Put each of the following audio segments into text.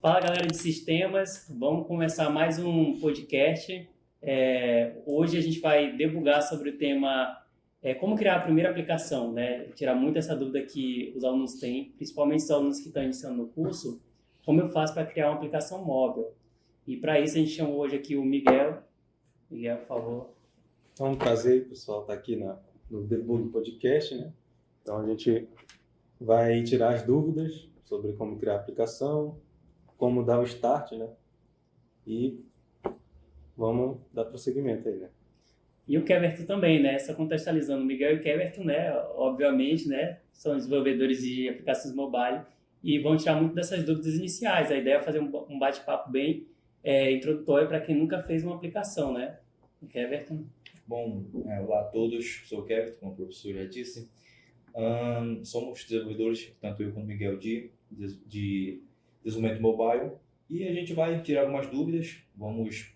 Fala, galera de sistemas, vamos começar mais um podcast. Hoje a gente vai debugar sobre o tema como criar a primeira aplicação, né? Tirar muito essa dúvida que os alunos têm, principalmente os alunos que estão iniciando no curso, como eu faço para criar uma aplicação móvel. E para isso a gente chamou hoje aqui o Miguel. Miguel, por favor. É um prazer, pessoal, estar aqui no Debug Podcast, né? Então a gente vai tirar as dúvidas sobre como criar a aplicação, como dar o start, né? E vamos dar prosseguimento aí, né? E o Keverton também, né? Só contextualizando, o Miguel e o Keverton, né? Obviamente, né? São desenvolvedores de aplicações mobile e vão tirar muito dessas dúvidas iniciais. A ideia é fazer um bate-papo bem introdutório para quem nunca fez uma aplicação, né? O Keverton. Bom, olá a todos, sou o Kevin, como o professor já disse. Somos desenvolvedores, tanto eu quanto o Miguel, de desenvolvimento mobile, e a gente vai tirar algumas dúvidas, vamos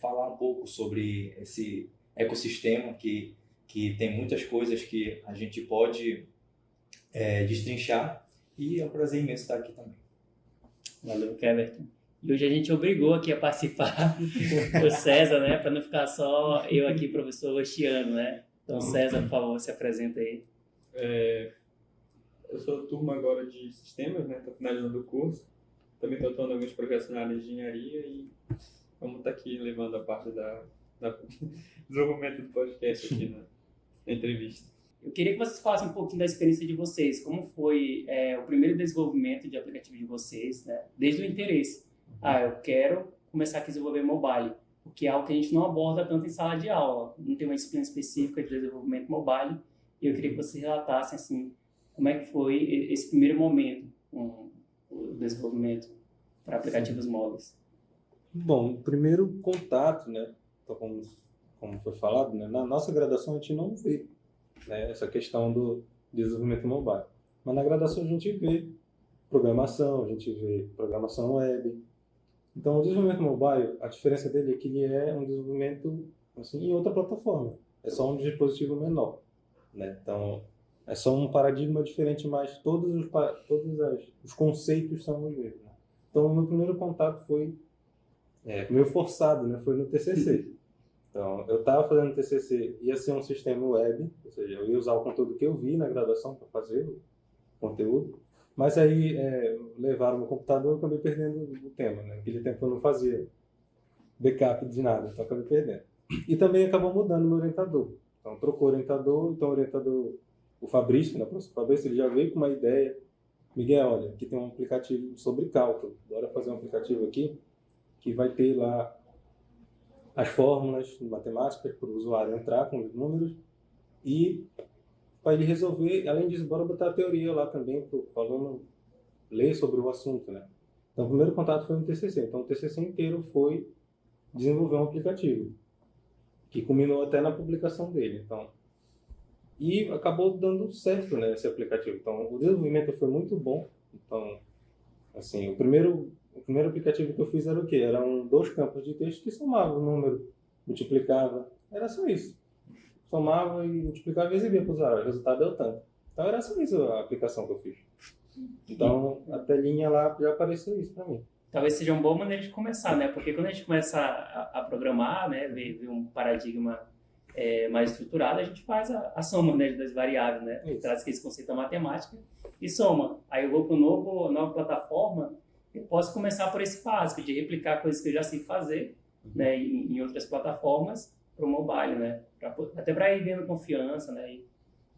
falar um pouco sobre esse ecossistema que tem muitas coisas que a gente pode destrinchar, e é um prazer imenso estar aqui também. Valeu, Keverton. E hoje a gente obrigou aqui a participar o César, né? Para não ficar só eu aqui, professor Luciano, né? Então, César, por favor, se apresenta aí. Eu sou turma agora de sistemas, né? Estou finalizando o curso. Também estou atuando em alguns projetos na área de engenharia e vamos estar aqui levando a parte da desenvolvimento do podcast aqui na entrevista. Eu queria que vocês falassem um pouquinho da experiência de vocês. Como foi o primeiro desenvolvimento de aplicativo de vocês, né? Desde o interesse. Eu quero começar a desenvolver mobile, porque é algo que a gente não aborda tanto em sala de aula. Não tem uma disciplina específica de desenvolvimento mobile. E eu queria que vocês relatassem, assim, como é que foi esse primeiro momento com o desenvolvimento para aplicativos móveis. Bom, o primeiro contato, né? Então, como foi falado, né? Na nossa graduação a gente não vê, né, essa questão do desenvolvimento mobile. Mas na graduação a gente vê programação, a gente vê programação web. Então, o desenvolvimento mobile, a diferença dele é que ele é um desenvolvimento assim, em outra plataforma. É só um dispositivo menor, né? Então, é só um paradigma diferente, mas todos os conceitos são os mesmos. Né? Então, o meu primeiro contato foi meio forçado, né? Foi no TCC. Então, eu estava fazendo TCC, ia ser um sistema web, ou seja, eu ia usar o conteúdo que eu vi na graduação para fazer o conteúdo. Mas aí levaram meu computador, eu acabei perdendo o tema, né? Naquele tempo eu não fazia backup de nada, então acabei perdendo. E também acabou mudando meu orientador. Então trocou o orientador, o Fabrício, né? O professor Fabrício, ele já veio com uma ideia. Miguel, olha, aqui tem um aplicativo sobre cálculo. Bora fazer um aplicativo aqui que vai ter lá as fórmulas matemáticas para o usuário entrar com os números e para ele resolver, além disso, bora botar a teoria lá também para o aluno ler sobre o assunto, né? Então, o primeiro contato foi no TCC. Então, o TCC inteiro foi desenvolver um aplicativo, que culminou até na publicação dele. Então, e acabou dando certo, né, esse aplicativo. Então, o desenvolvimento foi muito bom. Então, assim, o primeiro aplicativo que eu fiz era o quê? Eram 2 campos de texto que somavam o número, multiplicava. Era só isso. Somava e multiplicava e exibia para o usuário. O resultado deu tanto. Então era só isso a aplicação que eu fiz. Então a telinha lá já apareceu isso para mim. Talvez seja uma boa maneira de começar, né? Porque quando a gente começa a programar, né, ver um paradigma mais estruturado, a gente faz a soma, né, das variáveis, né? Traz aquele conceito da matemática e soma. Aí eu vou para uma nova plataforma, eu posso começar por esse básico, de replicar coisas que eu já sei fazer, né, em outras plataformas, para o mobile, né? Até para ir ganhando confiança, né?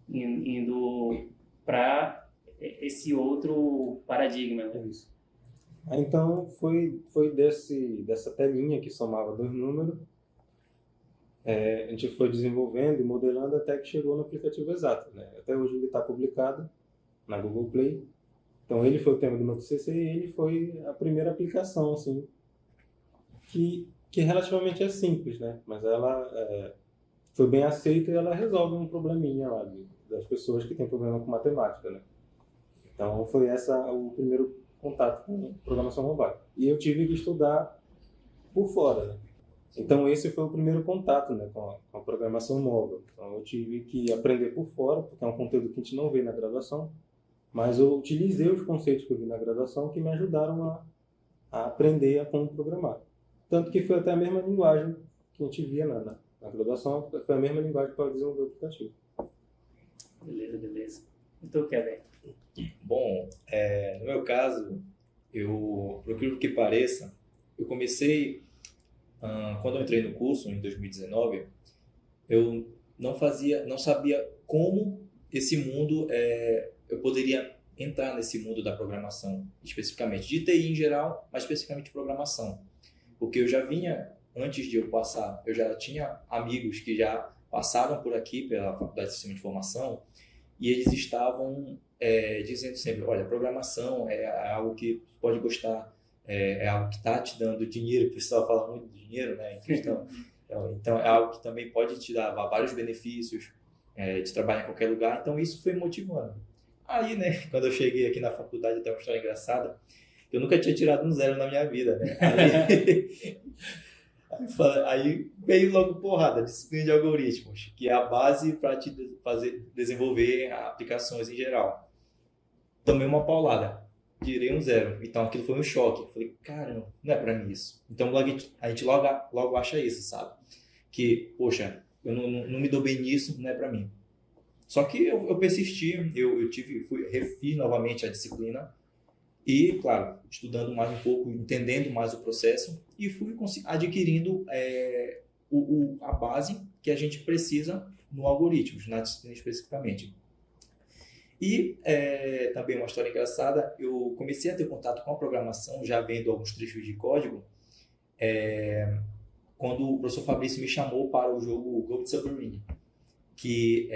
Indo para esse outro paradigma, né? Isso. Aí, então foi dessa telinha que somava 2 números, a gente foi desenvolvendo e modelando até que chegou no aplicativo exato, né? Até hoje ele está publicado na Google Play. Então ele foi o tema do meu TCC e ele foi a primeira aplicação, assim, que relativamente é simples, né? Mas ela foi bem aceita e ela resolve um probleminha lá das pessoas que têm problema com matemática, né? Então foi o primeiro contato com programação mobile. E eu tive que estudar por fora, né? Então esse foi o primeiro contato, né, com a programação móvel. Então eu tive que aprender por fora, porque é um conteúdo que a gente não vê na graduação. Mas eu utilizei os conceitos que eu vi na graduação que me ajudaram a aprender a como programar. Tanto que foi até a mesma linguagem que a gente via na graduação, foi a mesma linguagem para desenvolver o aplicativo. Beleza, beleza. Então, Kevin? Bom, no meu caso, por incrível que pareça, eu comecei, quando eu entrei no curso, em 2019, eu não sabia como esse mundo, eu poderia entrar nesse mundo da programação, especificamente de TI em geral, mas especificamente de programação. Porque eu já vinha, antes de eu passar, eu já tinha amigos que já passaram por aqui, pela Faculdade de Sistema de Informação, e eles estavam dizendo sempre, olha, programação é algo que você pode gostar, é algo que está te dando dinheiro, o pessoal fala muito de dinheiro, né, em questão. Então, é algo que também pode te dar vários benefícios, de trabalhar em qualquer lugar, então isso foi motivando. Aí, né, quando eu cheguei aqui na faculdade, até uma história engraçada, eu nunca tinha tirado um 0 na minha vida, né, aí veio logo porrada, disciplina de algoritmos, que é a base para te desenvolver aplicações em geral. Tomei uma paulada, tirei um 0, então aquilo foi um choque. Eu falei, caramba, não é para mim isso. Então a gente logo acha isso, sabe? Que, poxa, eu não me dou bem nisso, não é para mim. Só que eu persisti, refiz novamente a disciplina e, claro, estudando mais um pouco, entendendo mais o processo e fui adquirindo a base que a gente precisa no algoritmos, na disciplina especificamente. E também uma história engraçada, eu comecei a ter contato com a programação, já vendo alguns trechos de código, quando o professor Fabrício me chamou para o jogo Gold Submarine, que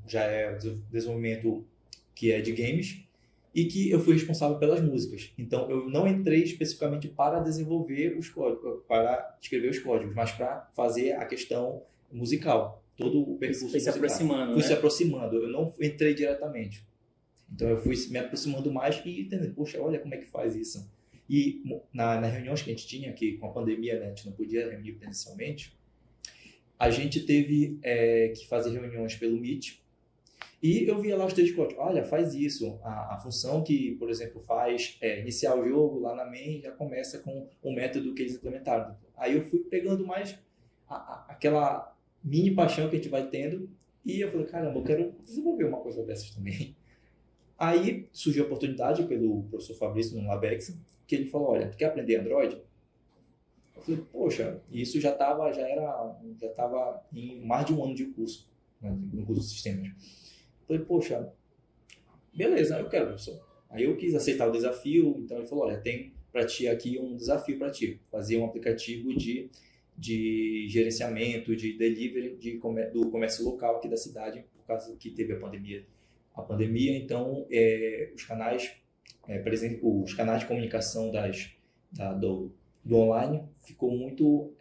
já é desenvolvimento que é de games, e que eu fui responsável pelas músicas. Então, eu não entrei especificamente para desenvolver os códigos, para escrever os códigos, mas para fazer a questão musical, todo o percurso Foi se aproximando, Fui né? se aproximando, eu não entrei diretamente. Então, eu fui me aproximando mais e entendendo, poxa, olha como é que faz isso. E nas reuniões que a gente tinha, que com a pandemia, né, a gente não podia reunir presencialmente, a gente teve que fazer reuniões pelo Meet. E eu via lá os textos de código, olha, faz isso, a função que, por exemplo, faz iniciar o jogo lá na main já começa com o método que eles implementaram. Aí eu fui pegando mais aquela mini paixão que a gente vai tendo e eu falei, caramba, eu quero desenvolver uma coisa dessas também. Aí surgiu a oportunidade pelo professor Fabrício no Labex, que ele falou, olha, tu quer aprender Android? Eu falei, poxa, isso já estava em mais de um ano de curso, né, no curso de sistemas. Falei, poxa, beleza, eu quero, professor. Aí eu quis aceitar o desafio, então ele falou, olha, tem para ti aqui um desafio para ti, fazer um aplicativo de gerenciamento, de delivery do comércio local aqui da cidade, por causa que teve a pandemia, então os canais de comunicação do online ficou muito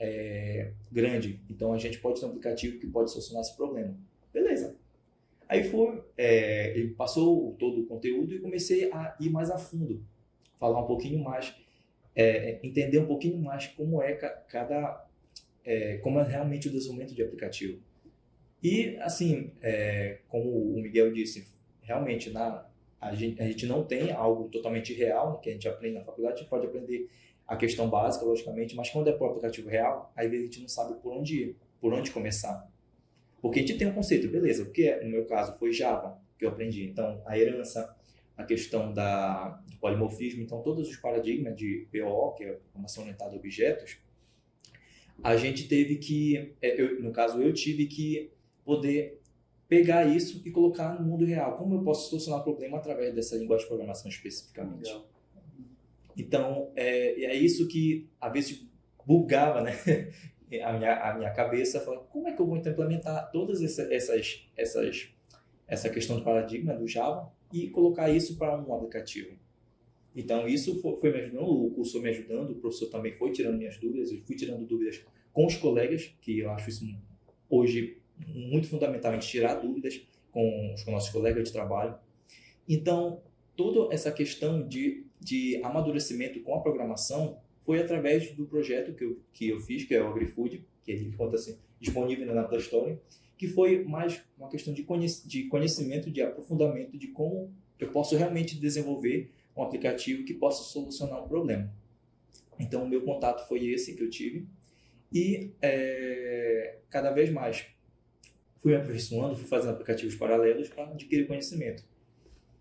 grande, então a gente pode ter um aplicativo que pode solucionar esse problema. Beleza. Aí ele passou todo o conteúdo e comecei a ir mais a fundo, falar um pouquinho mais, entender um pouquinho mais como como é realmente o desenvolvimento de aplicativo. E, assim, como o Miguel disse, realmente a gente não tem algo totalmente real que a gente aprende na faculdade, a gente pode aprender a questão básica, logicamente, mas quando é para o aplicativo real, às vezes a gente não sabe por onde ir, por onde começar. Porque a gente tem um conceito, beleza, o que no meu caso foi Java, que eu aprendi. Então, a herança, a questão do polimorfismo, então todos os paradigmas de POO, que é a programação orientada a objetos, a gente teve que, eu tive que poder pegar isso e colocar no mundo real. Como eu posso solucionar o problema através dessa linguagem de programação especificamente? Legal. Então, é isso que às vezes bugava, né? a minha cabeça, fala, como é que eu vou implementar todas essa questão do paradigma do Java e colocar isso para um aplicativo? Então, isso foi me ajudando, o curso foi me ajudando, o professor também foi tirando minhas dúvidas, eu fui tirando dúvidas com os colegas, que eu acho isso hoje muito fundamentalmente, tirar dúvidas com os nossos colegas de trabalho. Então, toda essa questão de amadurecimento com a programação foi através do projeto que eu fiz, que é o AgriFood, que ele conta assim, disponível na Play Store, que foi mais uma questão de conhecimento, de aprofundamento de como eu posso realmente desenvolver um aplicativo que possa solucionar um problema. Então, o meu contato foi esse que eu tive. E cada vez mais fui aperfeiçoando, fui fazendo aplicativos paralelos para adquirir conhecimento.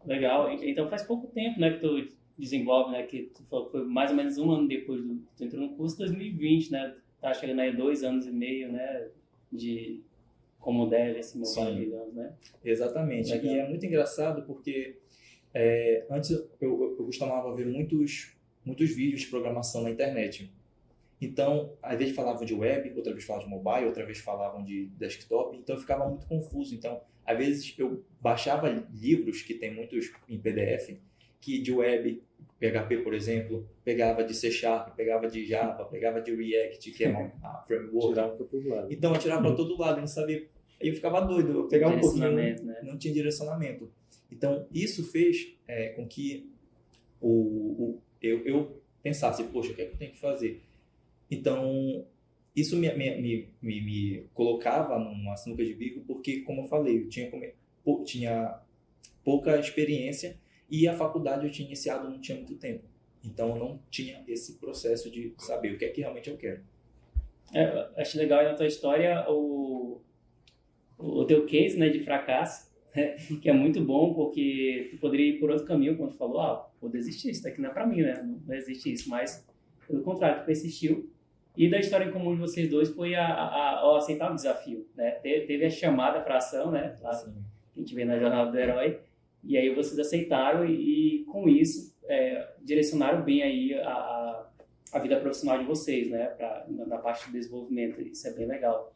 Legal. Então faz pouco tempo, né, que tu desenvolve, né, que tu falou que foi mais ou menos um ano depois do tu entrou no curso, 2020, né? Tá chegando aí 2 anos e meio, né, de como dev, esse mobile, digamos, né? Exatamente. Legal. E é muito engraçado porque antes eu costumava ver muitos vídeos de programação na internet. Então, às vezes falavam de web, outra vez falavam de mobile, outra vez falavam de desktop, então eu ficava muito confuso. Então, às vezes eu baixava livros que tem muitos em PDF, que de web, PHP, por exemplo, pegava de C#, pegava de Java, pegava de React, que é uma framework. Tirava para todo lado. Então, eu tirava para todo lado, eu não sabia. Aí eu ficava doido, eu pegava um pouquinho, Direcionamento, né? não tinha direcionamento. Então, isso fez com que eu pensasse, poxa, o que é que eu tenho que fazer? Então, isso me colocava numa sinuca de bico, porque, como eu falei, eu tinha pouca experiência e a faculdade eu tinha iniciado não tinha muito tempo. Então, eu não tinha esse processo de saber o que é que realmente eu quero. Acho legal aí na tua história o teu case, né, de fracasso, né, que é muito bom, porque tu poderia ir por outro caminho, quando tu falou, vou desistir, isso daqui não é pra mim, né, não existe isso, mas, pelo contrário, tu persistiu. E da história em comum de vocês dois foi ao aceitar o desafio, né? Teve a chamada para ação, né? Lá, que a gente vê na jornada do herói. E aí vocês aceitaram e com isso, direcionaram bem aí a vida profissional de vocês, né? Na parte de desenvolvimento. Isso é bem legal.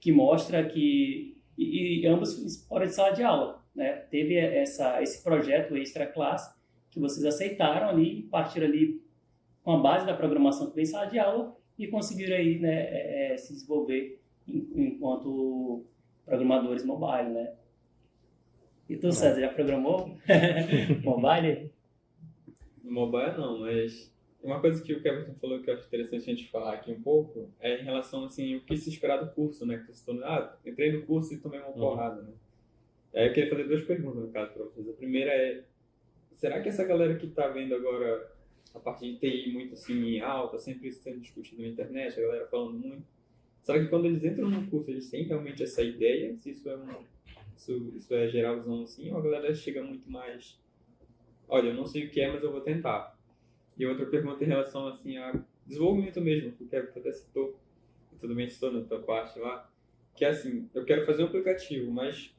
Que mostra que... E ambos fora de sala de aula, né? Teve esse projeto extra classe que vocês aceitaram ali, partiram ali com a base da programação que vem em sala de aula e conseguiram aí, né, se desenvolver enquanto programadores mobile, né? E tu, César, já programou mobile? Mobile não, mas uma coisa que o Kevin falou que eu acho interessante a gente falar aqui um pouco é em relação, assim, o que se esperar do curso, né? Que você entrei no curso e tomei uma porrada, né? Aí eu queria fazer 2 perguntas, no caso, para vocês. A primeira é, será que essa galera que está vendo agora a parte de TI muito assim em alta, sempre sendo discutido na internet, a galera falando muito. Será que quando eles entram no curso, eles têm realmente essa ideia? Se isso é geralzão assim, ou a galera chega muito mais, olha, eu não sei o que é, mas eu vou tentar. E outra pergunta em relação assim a desenvolvimento mesmo, que o Kevin até citou, e tudo bem citou na tua parte lá, que é assim, eu quero fazer um aplicativo, mas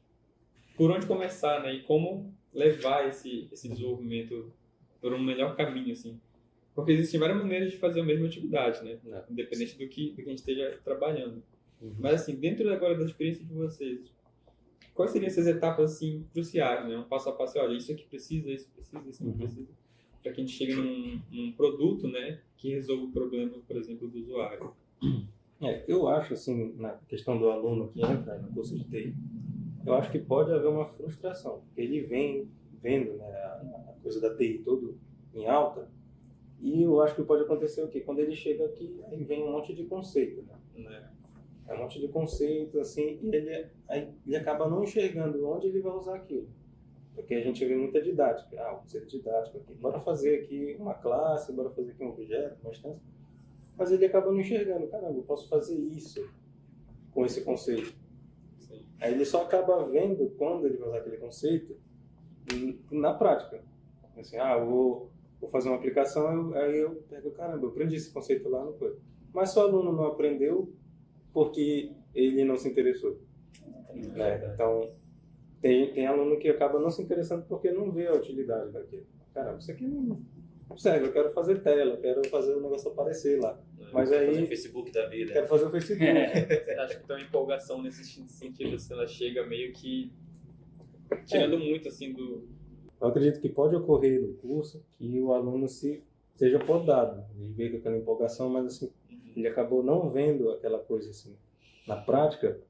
por onde começar, né? E como levar esse desenvolvimento por um melhor caminho, assim. Porque existem várias maneiras de fazer a mesma atividade, né? Independente do que a gente esteja trabalhando. Mas, assim, dentro agora da experiência de vocês, quais seriam essas etapas, assim, cruciais, né? Um passo a passo, olha, isso aqui precisa, isso precisa, isso não precisa. Para que a gente chegue num produto, né? Que resolva o problema, por exemplo, do usuário. Eu acho, assim, na questão do aluno que entra no curso de TI, eu acho que pode haver uma frustração, porque ele vem vendo, né, a coisa da TI todo em alta, e eu acho que pode acontecer o quê? Quando ele chega aqui, aí vem um monte de conceito, né? É um monte de conceito, assim, e ele acaba não enxergando onde ele vai usar aquilo. Porque a gente vê muita didática, conceito didático aqui, bora fazer aqui uma classe, bora fazer aqui um objeto, uma instância, mas ele acaba não enxergando, caramba, eu posso fazer isso com esse conceito. Sim. Aí ele só acaba vendo quando ele vai usar aquele conceito na prática. Assim, vou fazer uma aplicação, aí eu pego, caramba, eu aprendi esse conceito lá no coisa. Mas se o aluno não aprendeu porque ele não se interessou. Né? Então, tem aluno que acaba não se interessando porque não vê a utilidade daquilo. Caramba, isso aqui não serve, eu quero fazer tela, quero fazer o negócio aparecer lá. Mas aí, fazer o Facebook da vida. Quero fazer o Facebook. Acho que tem uma empolgação nesse sentido, assim, ela chega meio que tirando muito, assim, do... Eu acredito que pode ocorrer no curso que o aluno seja podado. Ele vê com aquela empolgação, mas assim, ele acabou não vendo aquela coisa assim. Na prática,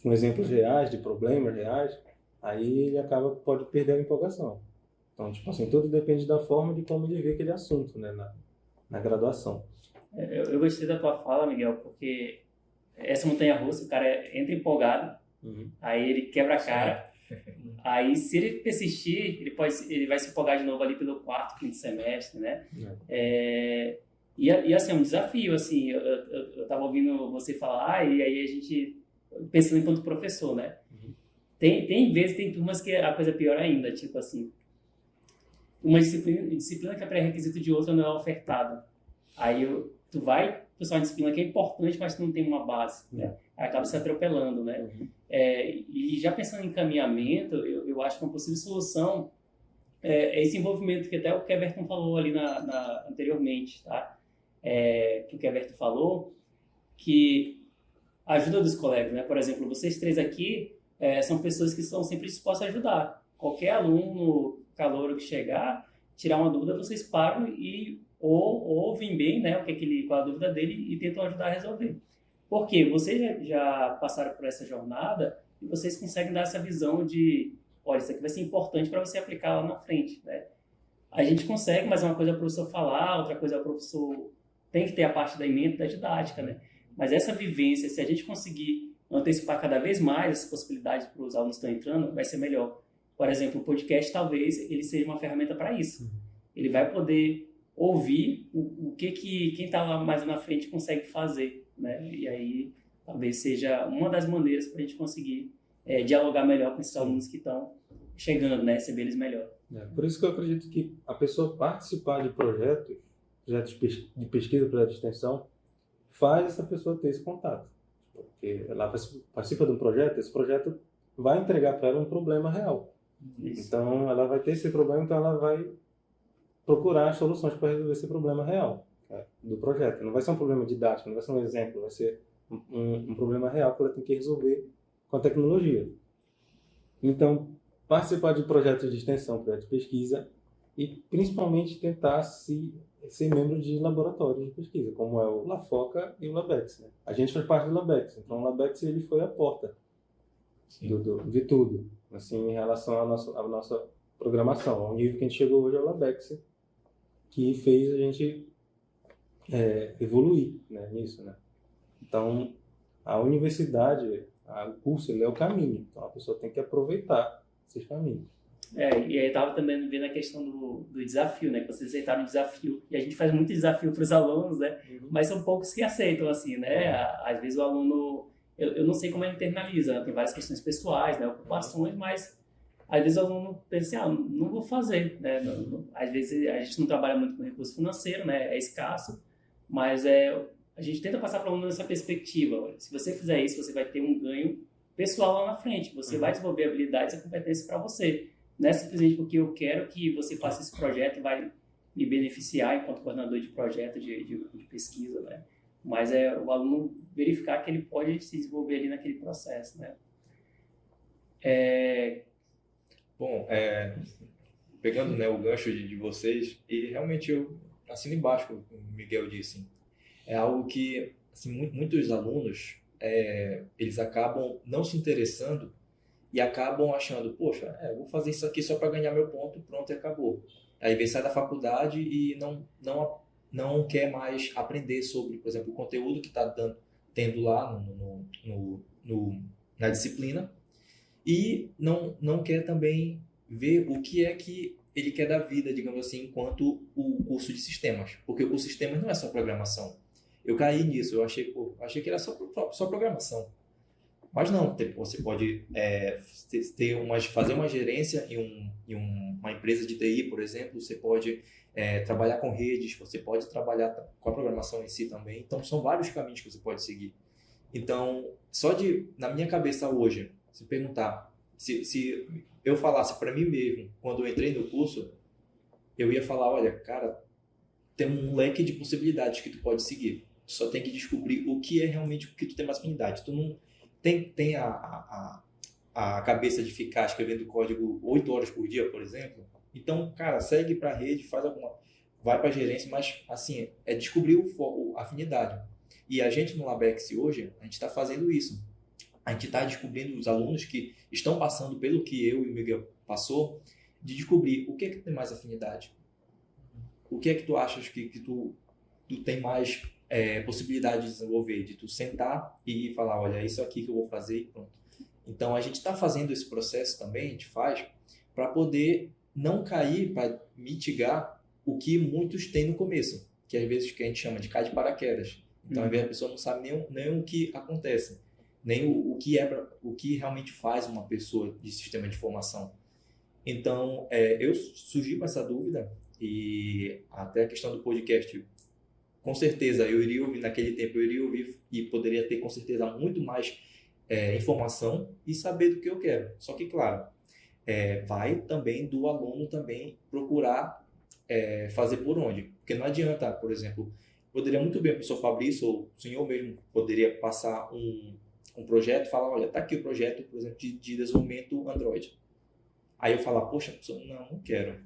com exemplos reais, de problemas reais, aí ele pode perder a empolgação. Então, tipo assim, tudo depende da forma de como ele vê aquele assunto, né, na graduação. Eu gostei da tua fala, Miguel, porque essa montanha-russa, o cara entra empolgado, aí ele quebra a cara, Aí, se ele persistir, ele vai se empolgar de novo ali pelo 4º, 5º semestre, né? E assim, é um desafio, assim, eu tava ouvindo você falar e aí a gente, pensando enquanto professor, né? Tem vezes, tem turmas que a coisa é pior ainda, tipo assim, uma disciplina que é pré-requisito de outra não é ofertada. Aí tu vai para uma disciplina que é importante, mas tu não tem uma base, né? Aí acaba se atropelando, né? E já pensando em encaminhamento, eu acho que uma possível solução é esse envolvimento que até o Keverton falou ali anteriormente, tá? Que o Keverton falou, que a ajuda dos colegas, né? Por exemplo, vocês 3 aqui são pessoas que estão sempre dispostas a ajudar. Qualquer aluno calouro que chegar, tirar uma dúvida, vocês param e ouvem bem, né, qual a dúvida dele e tentam ajudar a resolver. Porque vocês já passaram por essa jornada e vocês conseguem dar essa visão de, olha, isso aqui vai ser importante para você aplicar lá na frente, né? A gente consegue, mas uma coisa é o professor falar, outra coisa é o professor tem que ter a parte da ementa da didática, né? Mas essa vivência, se a gente conseguir antecipar cada vez mais as possibilidades para os alunos que estão entrando, vai ser melhor. Por exemplo, o podcast, talvez, ele seja uma ferramenta para isso. Ele vai poder ouvir o que quem está lá mais na frente consegue fazer, né? E aí, talvez seja uma das maneiras para a gente conseguir dialogar melhor com esses alunos que estão chegando, né? Receber eles melhor. Por isso que eu acredito que a pessoa participar de projetos de pesquisa, projetos de extensão, faz essa pessoa ter esse contato. Porque ela participa de um projeto, esse projeto vai entregar para ela um problema real. Isso. Então, ela vai ter esse problema, então ela vai procurar soluções para resolver esse problema real do projeto. Não vai ser um problema didático, não vai ser um exemplo, vai ser um problema real que ela tem que resolver com a tecnologia. Então, participar de projetos de extensão, projetos de pesquisa e principalmente tentar ser membro de laboratórios de pesquisa, como é o LAFOCA e o LABEX, né? A gente faz parte do LABEX, então o LABEX ele foi a porta de tudo, assim, em relação à nossa programação. Ao nível que a gente chegou hoje é o LABEX, que fez a gente evoluir, né, nisso, né? Então, a universidade, o curso, ele é o caminho. Então, a pessoa tem que aproveitar esses caminhos. E aí eu estava também vendo a questão do desafio, né? Que vocês aceitaram o desafio. E a gente faz muito desafio para os alunos, né? Mas são poucos que aceitam, assim, né? Às vezes o aluno... Eu não sei como ele internaliza, né? Tem várias questões pessoais, né? Ocupações, mas às vezes o aluno pensa assim, não vou fazer, né? Às vezes a gente não trabalha muito com recurso financeiro, né? É escasso, mas a gente tenta passar para o aluno essa perspectiva. Olha, se você fizer isso, você vai ter um ganho pessoal lá na frente. Você vai desenvolver habilidades e competências para você. Não é simplesmente porque eu quero que você faça esse projeto e vai me beneficiar enquanto coordenador de projeto de pesquisa, né? Mas o aluno verificar que ele pode se desenvolver ali naquele processo, né? Bom, pegando, né, o gancho de vocês, e realmente eu assino embaixo o que o Miguel disse. É algo que assim, muitos alunos eles acabam não se interessando e acabam achando, poxa, vou fazer isso aqui só para ganhar meu ponto, pronto, e acabou. Aí vem sai da faculdade e não quer mais aprender sobre, por exemplo, o conteúdo que está tendo lá na disciplina e não quer também ver o que é que ele quer da vida, digamos assim, enquanto o curso de sistemas. Porque o curso de sistemas não é só programação. Eu caí nisso, eu achei que era só programação. Mas não, você pode fazer uma gerência em uma empresa de TI, por exemplo, você pode trabalhar com redes, você pode trabalhar com a programação em si também. Então, são vários caminhos que você pode seguir. Então, na minha cabeça hoje, se perguntar, se eu falasse para mim mesmo, quando eu entrei no curso, eu ia falar, olha, cara, tem um leque de possibilidades que tu pode seguir. Tu só tem que descobrir o que é realmente o que tu tem mais afinidade. Tu não tem a cabeça de ficar escrevendo código 8 horas por dia, por exemplo. Então, cara, segue para a rede, vai para a gerência, mas assim, é descobrir a afinidade. E a gente no LABEX hoje, a gente está fazendo isso. A gente está descobrindo os alunos que estão passando pelo que eu e o Miguel passou, de descobrir o que é que tem mais afinidade. O que é que tu achas que tu tem mais possibilidade de desenvolver, de tu sentar e falar, olha, é isso aqui que eu vou fazer e pronto. Então, a gente está fazendo esse processo também, a gente faz, para poder não cair, para mitigar o que muitos têm no começo, que às vezes que a gente chama de cair de paraquedas. Então, às vezes a pessoa não sabe nem o que acontece, nem o que realmente faz uma pessoa de sistema de informação. Então, eu surgi com essa dúvida e até a questão do podcast, com certeza, eu iria ouvir naquele tempo, eu iria ouvir e poderia ter com certeza muito mais informação e saber do que eu quero. Só que, claro, vai também do aluno também procurar fazer por onde. Porque não adianta, por exemplo, poderia muito bem o professor Fabrício ou o senhor mesmo poderia passar um projeto e falar, olha, tá aqui o projeto, por exemplo, de desenvolvimento Android. Aí eu falar, poxa, professor, não quero.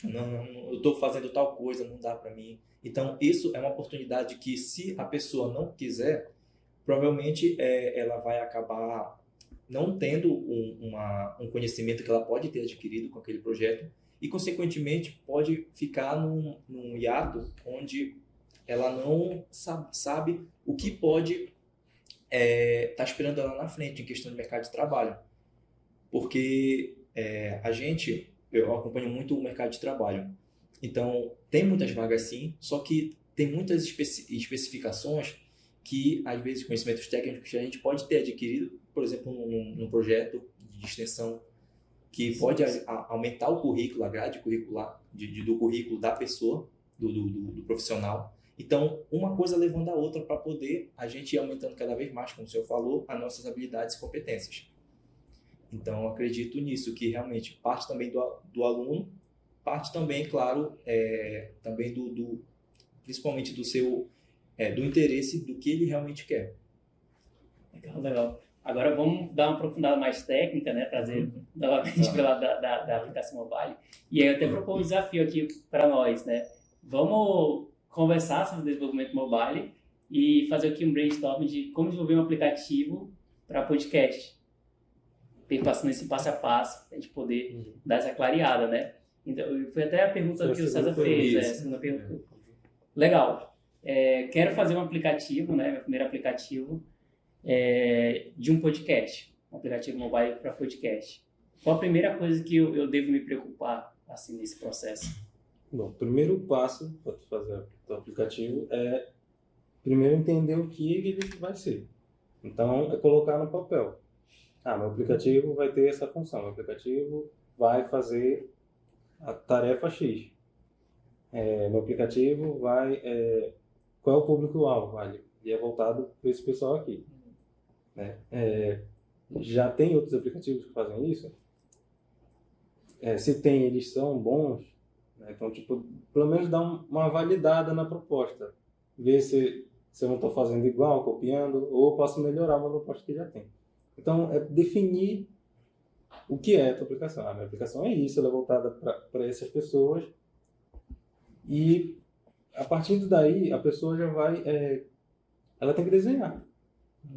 Não, eu estou fazendo tal coisa, não dá para mim. Então, isso é uma oportunidade que, se a pessoa não quiser, provavelmente ela vai acabar não tendo um conhecimento que ela pode ter adquirido com aquele projeto e, consequentemente, pode ficar num hiato onde ela não sabe o que pode estar esperando ela na frente em questão de mercado de trabalho. Porque eu acompanho muito o mercado de trabalho. Então, tem muitas vagas sim, só que tem muitas especificações que, às vezes, conhecimentos técnicos que a gente pode ter adquirido, por exemplo, num projeto de extensão, que pode aumentar o currículo, a grade curricular do currículo da pessoa, do profissional. Então, uma coisa levando a outra para poder a gente ir aumentando cada vez mais, como o senhor falou, as nossas habilidades e competências. Então, eu acredito nisso, que realmente parte também do aluno, parte também, claro, também principalmente do interesse do que ele realmente quer. Legal. Agora vamos dar uma aprofundada mais técnica, né? Trazer novamente para lá da aplicação mobile. E aí eu até propor um desafio aqui para nós, né? Vamos conversar sobre desenvolvimento mobile e fazer aqui um brainstorm de como desenvolver um aplicativo para podcast. Passando esse passo a passo, para a gente poder dar essa clareada, né? Então, foi até a pergunta que o César fez, a segunda pergunta. Legal. Quero fazer um aplicativo, né? Meu primeiro aplicativo de um podcast. Um aplicativo mobile para podcast. Qual a primeira coisa que eu devo me preocupar, assim, nesse processo? Bom, o primeiro passo para fazer o aplicativo é primeiro entender o que ele vai ser. Então, é colocar no papel. Meu aplicativo vai ter essa função. Meu aplicativo vai fazer a tarefa X. Meu aplicativo vai... qual é o público-alvo? Ele é voltado para esse pessoal aqui. Né? Já tem outros aplicativos que fazem isso? Se tem, eles são bons. Né? Então, pelo menos dar uma validada na proposta. Ver se eu não estou fazendo igual, copiando, ou posso melhorar uma proposta que já tem. Então, definir o que é a tua aplicação. Minha aplicação é isso, ela é voltada para essas pessoas. E, a partir daí, a pessoa já vai... ela tem que desenhar.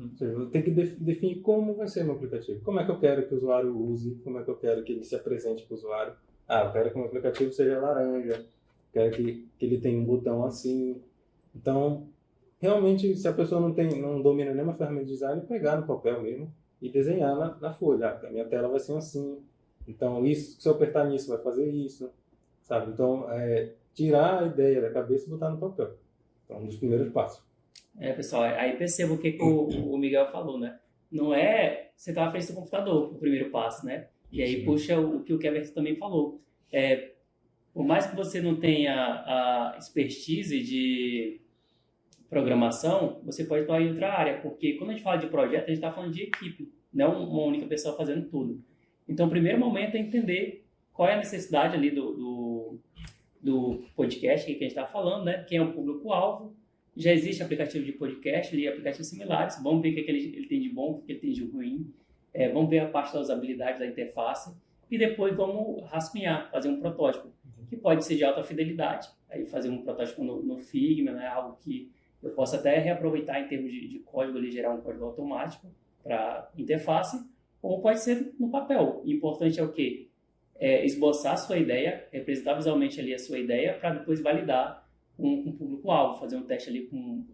Ou seja, tem que definir como vai ser meu aplicativo. Como é que eu quero que o usuário use, como é que eu quero que ele se apresente para o usuário. Eu quero que o meu aplicativo seja laranja, quero que ele tenha um botão assim. Então, realmente, se a pessoa não domina nenhuma ferramenta de design, pegar no papel mesmo e desenhar na folha. A minha tela vai ser assim. Então, se eu apertar nisso, vai fazer isso. Sabe? Então, tirar a ideia da cabeça e botar no papel. Então, um dos primeiros passos. Pessoal, aí perceba o que o Miguel falou, né? Não é sentar na frente do computador o primeiro passo, né? E aí puxa o que o Kevin também falou. Por mais que você não tenha a expertise de programação, você pode atuar em outra área, porque quando a gente fala de projeto, a gente está falando de equipe, não uma única pessoa fazendo tudo. Então, o primeiro momento é entender qual é a necessidade ali do podcast que a gente está falando, né? Quem é o público-alvo. Já existe aplicativo de podcast e aplicativos similares. Vamos ver o que ele tem de bom, o que ele tem de ruim. Vamos ver a parte da usabilidade da interface. E depois vamos rascunhar, fazer um protótipo, que pode ser de alta fidelidade. Aí fazer um protótipo no Figma, né? Algo que eu possa até reaproveitar em termos de código, ali, gerar um código automático para interface. Ou pode ser no papel. O importante é o quê? Esboçar a sua ideia, representar visualmente ali a sua ideia, para depois validar com o público-alvo, fazer um teste ali com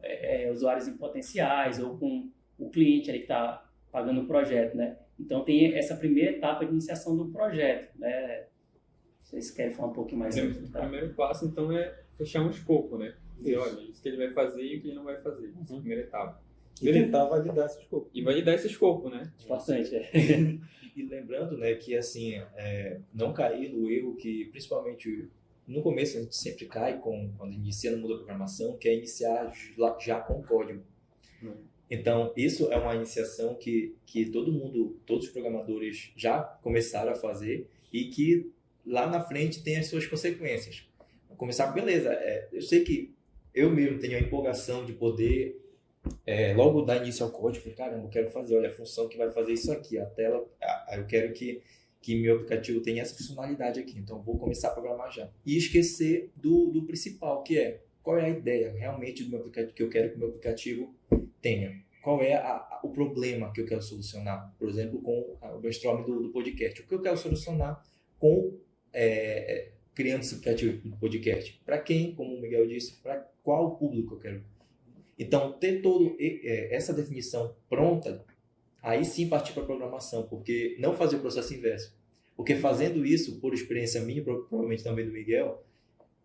usuários em potenciais ou com o cliente ali que está pagando o projeto, né? Então tem essa primeira etapa de iniciação do projeto, né? Vocês querem falar um pouquinho mais sobre isso? O primeiro passo, então, é fechar um escopo, né? Dizer, Isso. olha, isso que ele vai fazer e o que ele não vai fazer. Essa é a primeira etapa. E tentar validar esse escopo. E validar esse escopo, né? Bastante, E lembrando, né, que assim, não cair no erro que, principalmente no começo, a gente sempre cai quando inicia no mundo da programação, que é iniciar já com código. Então, isso é uma iniciação que todos os programadores já começaram a fazer e que lá na frente tem as suas consequências. Começar, beleza, eu sei que eu mesmo tenho a empolgação de poder logo dar início ao código, falei, caramba, eu quero fazer, olha, a função que vai fazer isso aqui, a tela, eu quero que meu aplicativo tenha essa funcionalidade aqui, então vou começar a programar já. E esquecer do principal, que é, qual é a ideia realmente do meu aplicativo, que eu quero que o meu aplicativo tenha. Qual é o problema que eu quero solucionar, por exemplo, com o brainstorm do podcast. O que eu quero solucionar com criando esse aplicativo do podcast. Para quem, como o Miguel disse, para qual público eu quero. Então, ter toda essa definição pronta, aí sim partir para a programação, porque não fazer o processo inverso. Porque fazendo isso, por experiência minha, provavelmente também do Miguel,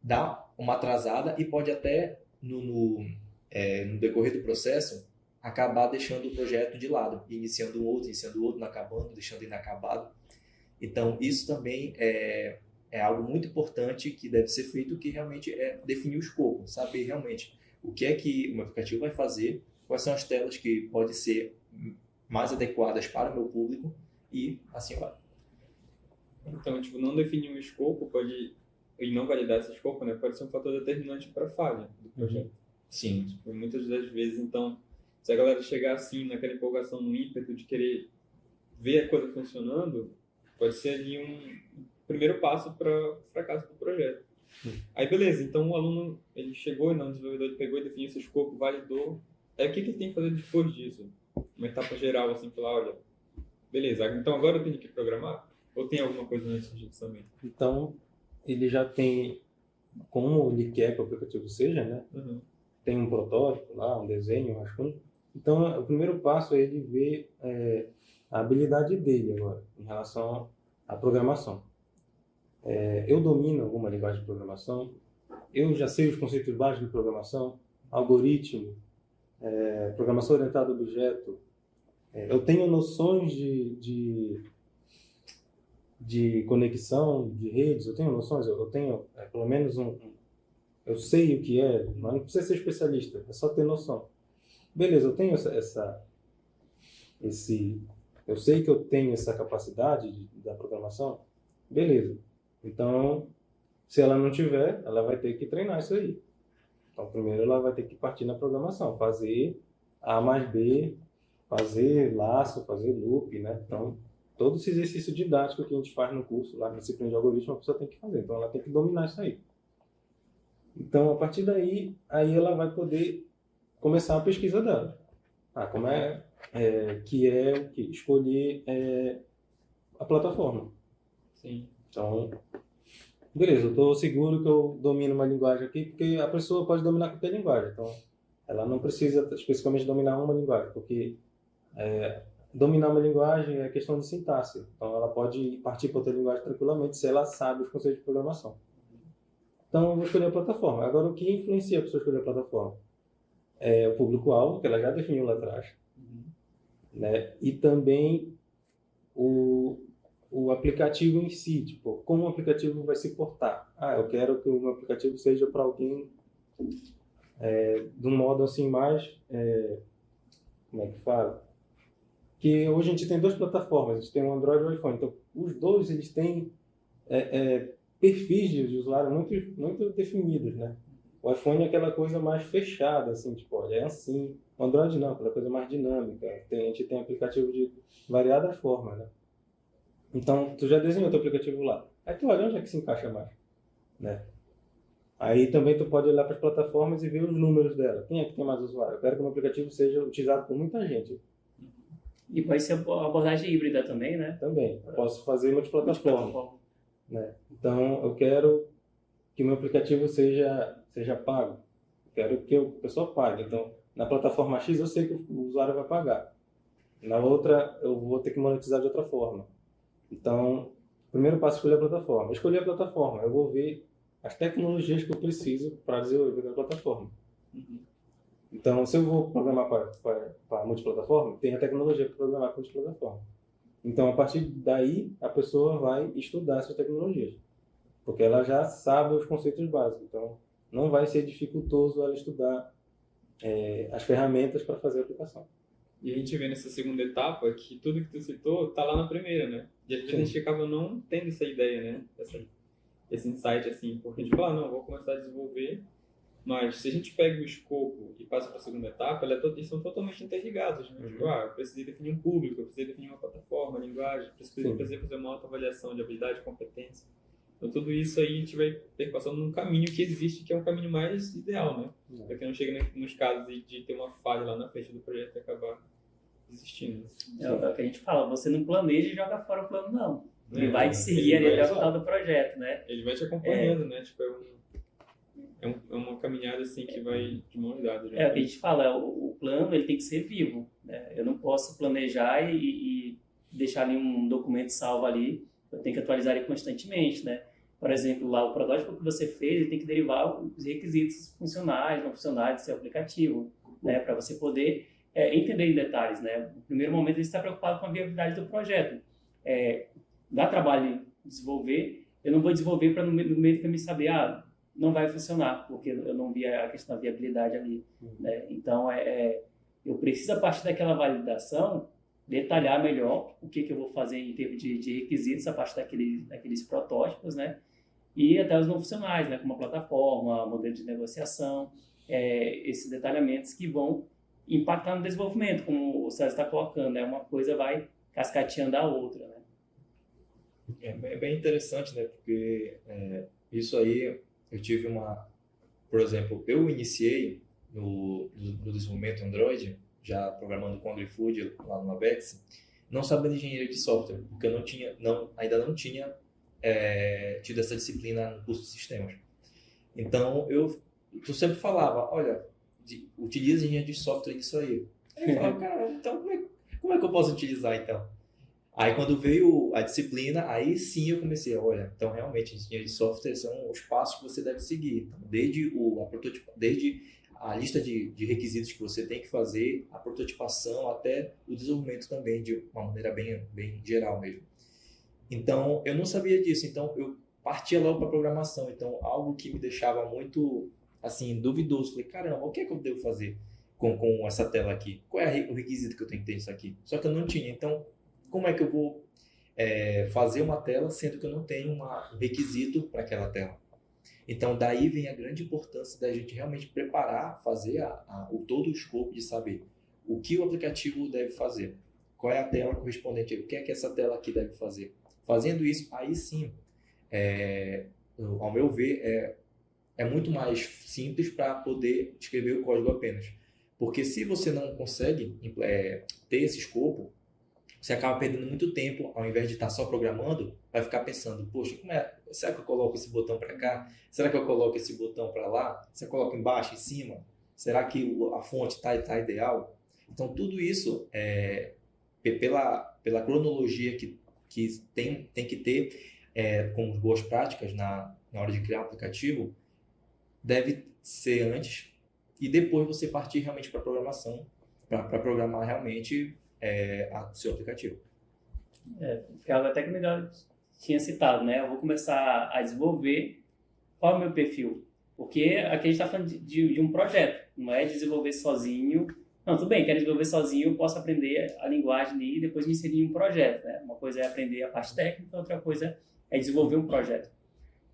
dá uma atrasada e pode até, no decorrer do processo, acabar deixando o projeto de lado, iniciando outro, acabando, deixando inacabado. Então, isso também é algo muito importante que deve ser feito, que realmente é definir o escopo, saber realmente o que é que o meu aplicativo vai fazer, quais são as telas que podem ser mais adequadas para o meu público e assim vai. Então, tipo, não definir um escopo e não validar esse escopo, né, pode ser um fator determinante para a falha do projeto. Sim. Tipo, muitas das vezes, então, se a galera chegar assim, naquela empolgação, no ímpeto de querer ver a coisa funcionando, pode ser ali um primeiro passo para o fracasso do projeto. Aí, beleza, então o aluno, ele chegou, o desenvolvedor ele pegou e definiu esse escopo, validou. Aí, o que ele tem que fazer depois disso? Uma etapa geral, assim, falar, olha, beleza, então agora eu tenho que programar? Ou tem alguma coisa antes disso também? Então, ele já tem, como ele quer que o aplicativo seja, né? Uhum. Tem um protótipo lá, um desenho, um rascunho. Então, o primeiro passo é ele ver a habilidade dele agora, em relação à programação. Eu domino alguma linguagem de programação, eu já sei os conceitos básicos de programação, algoritmo, programação orientada a objeto, eu tenho noções de conexão de redes, eu tenho noções, eu tenho pelo menos eu sei o que é, mas não precisa ser especialista, é só ter noção. Beleza, eu tenho eu sei que eu tenho essa capacidade da programação, beleza. Então, se ela não tiver, ela vai ter que treinar isso aí. Então, primeiro ela vai ter que partir na programação, fazer A mais B, fazer laço, fazer loop, né? Então, todo esse exercício didático que a gente faz no curso, lá na disciplina de algoritmo, a pessoa tem que fazer. Então, ela tem que dominar isso aí. Então, a partir daí, aí ela vai poder começar a pesquisa dela. Como escolher a plataforma. Sim. Então, beleza, eu estou seguro que eu domino uma linguagem aqui, porque a pessoa pode dominar qualquer linguagem. Então, ela não precisa especificamente dominar uma linguagem, porque dominar uma linguagem é questão de sintaxe. Então, ela pode partir para outra linguagem tranquilamente se ela sabe os conceitos de programação. Então, eu vou escolher a plataforma. Agora, o que influencia a pessoa escolher a plataforma? É o público-alvo, que ela já definiu lá atrás. Né? E também o aplicativo em si, tipo, como o aplicativo vai se portar. Eu quero que o meu aplicativo seja para alguém de um modo assim mais, como é que fala? Que hoje a gente tem duas plataformas, a gente tem o Android e o iPhone. Então, os dois, eles têm perfis de usuário muito, muito definidos, né? O iPhone é aquela coisa mais fechada, assim, tipo, olha, é assim. O Android não, aquela coisa mais dinâmica. A gente tem aplicativo de variadas formas, né? Então, tu já desenhou teu aplicativo lá. Aí tu olha onde é que se encaixa mais, né? Aí também tu pode olhar para as plataformas e ver os números dela. Quem é que tem mais usuário? Eu quero que o meu aplicativo seja utilizado por muita gente. E pode ser a abordagem híbrida também, né? Também. Eu posso fazer multiplataforma. Né? Então, eu quero que o meu aplicativo seja pago. Eu quero que a pessoa pague. Então, na plataforma X, eu sei que o usuário vai pagar. Na outra, eu vou ter que monetizar de outra forma. Então, o primeiro passo é escolher a plataforma. Escolher a plataforma, eu vou ver as tecnologias que eu preciso para desenvolver a plataforma. Então, se eu vou programar para multiplataforma, tem a tecnologia para programar para multiplataforma. Então, a partir daí, a pessoa vai estudar essas tecnologias, porque ela já sabe os conceitos básicos. Então, não vai ser dificultoso ela estudar as ferramentas para fazer a aplicação. E a gente vê nessa segunda etapa que tudo que tu citou tá lá na primeira, né? E às vezes a gente acaba não tendo essa ideia, né? Esse insight, assim, porque a gente fala, não, vou começar a desenvolver, mas se a gente pega o escopo e passa para a segunda etapa, eles são totalmente interligados, né? Tipo, eu preciso definir um público, eu preciso definir uma plataforma, uma linguagem, preciso fazer uma autoavaliação de habilidade, competência. Então, tudo isso aí a gente vai ter passando num caminho que existe, que é um caminho mais ideal, né? Para que não chegue nos casos de ter uma falha lá na frente do projeto e acabar desistindo. É o que a gente fala, você não planeja e joga fora o plano, não. Ele vai te seguir ali até o final do projeto, né? Ele vai te acompanhando, né? Tipo, é uma caminhada assim que vai de mãos dadas. É o que a gente fala, o plano ele tem que ser vivo, né? Eu não posso planejar e deixar ali um documento salvo ali, eu tenho que atualizar ele constantemente, né? Por exemplo, lá o protótipo que você fez, ele tem que derivar os requisitos funcionais, não funcionais do seu aplicativo, né? Para você poder entender em detalhes, né? No primeiro momento, ele está preocupado com a viabilidade do projeto. Dá trabalho desenvolver, eu não vou desenvolver para no meio do caminho saber, não vai funcionar, porque eu não vi a questão da viabilidade ali, né? Então, eu preciso, a partir daquela validação, detalhar melhor o que eu vou fazer em termos de requisitos, a partir daqueles protótipos, né? E até os não funcionais, né? Como a plataforma, modelo de negociação, esses detalhamentos que vão impactar no desenvolvimento, como o César está colocando, né? Uma coisa vai cascateando a outra, né? É bem interessante, né? Porque isso aí, eu tive por exemplo, eu iniciei no desenvolvimento Android, já programando com Android Food lá no Abex, não sabendo engenharia de software, porque eu ainda não tinha tido essa disciplina no curso de sistemas. Então, eu sempre falava, olha, utiliza engenharia de software nisso aí. Aí eu falava, cara, então como é que eu posso utilizar então? Aí quando veio a disciplina, aí sim eu comecei, olha, então realmente engenharia de software são os passos que você deve seguir. Então, desde a lista de requisitos que você tem que fazer, a prototipação, até o desenvolvimento também, de uma maneira bem, bem geral mesmo. Então, eu não sabia disso, então eu partia logo para a programação. Então, algo que me deixava muito, assim, duvidoso. Falei, caramba, o que é que eu devo fazer com essa tela aqui? Qual é o requisito que eu tenho que ter isso aqui? Só que eu não tinha, então, como é que eu vou fazer uma tela, sendo que eu não tenho um requisito para aquela tela? Então, daí vem a grande importância da gente realmente preparar, fazer todo o escopo de saber o que o aplicativo deve fazer, qual é a tela correspondente, o que é que essa tela aqui deve fazer. Fazendo isso, aí sim, ao meu ver, é muito mais simples para poder escrever o código apenas. Porque se você não consegue ter esse escopo, você acaba perdendo muito tempo, ao invés de estar só programando, vai ficar pensando, poxa, será que eu coloco esse botão para cá? Será que eu coloco esse botão para lá? Você coloca embaixo, em cima? Será que a fonte está ideal? Então, tudo isso, pela cronologia que tem que ter como boas práticas na hora de criar um aplicativo, deve ser antes e depois você partir realmente para a programação, para programar realmente o seu aplicativo. Foi algo até que o Miguel tinha citado, né? Eu vou começar a desenvolver, qual é o meu perfil? Porque aqui a gente está falando de um projeto, não é desenvolver sozinho. Não, tudo bem, quero desenvolver sozinho, eu posso aprender a linguagem ali e depois me inserir em um projeto, né? Uma coisa é aprender a parte técnica, outra coisa é desenvolver um projeto.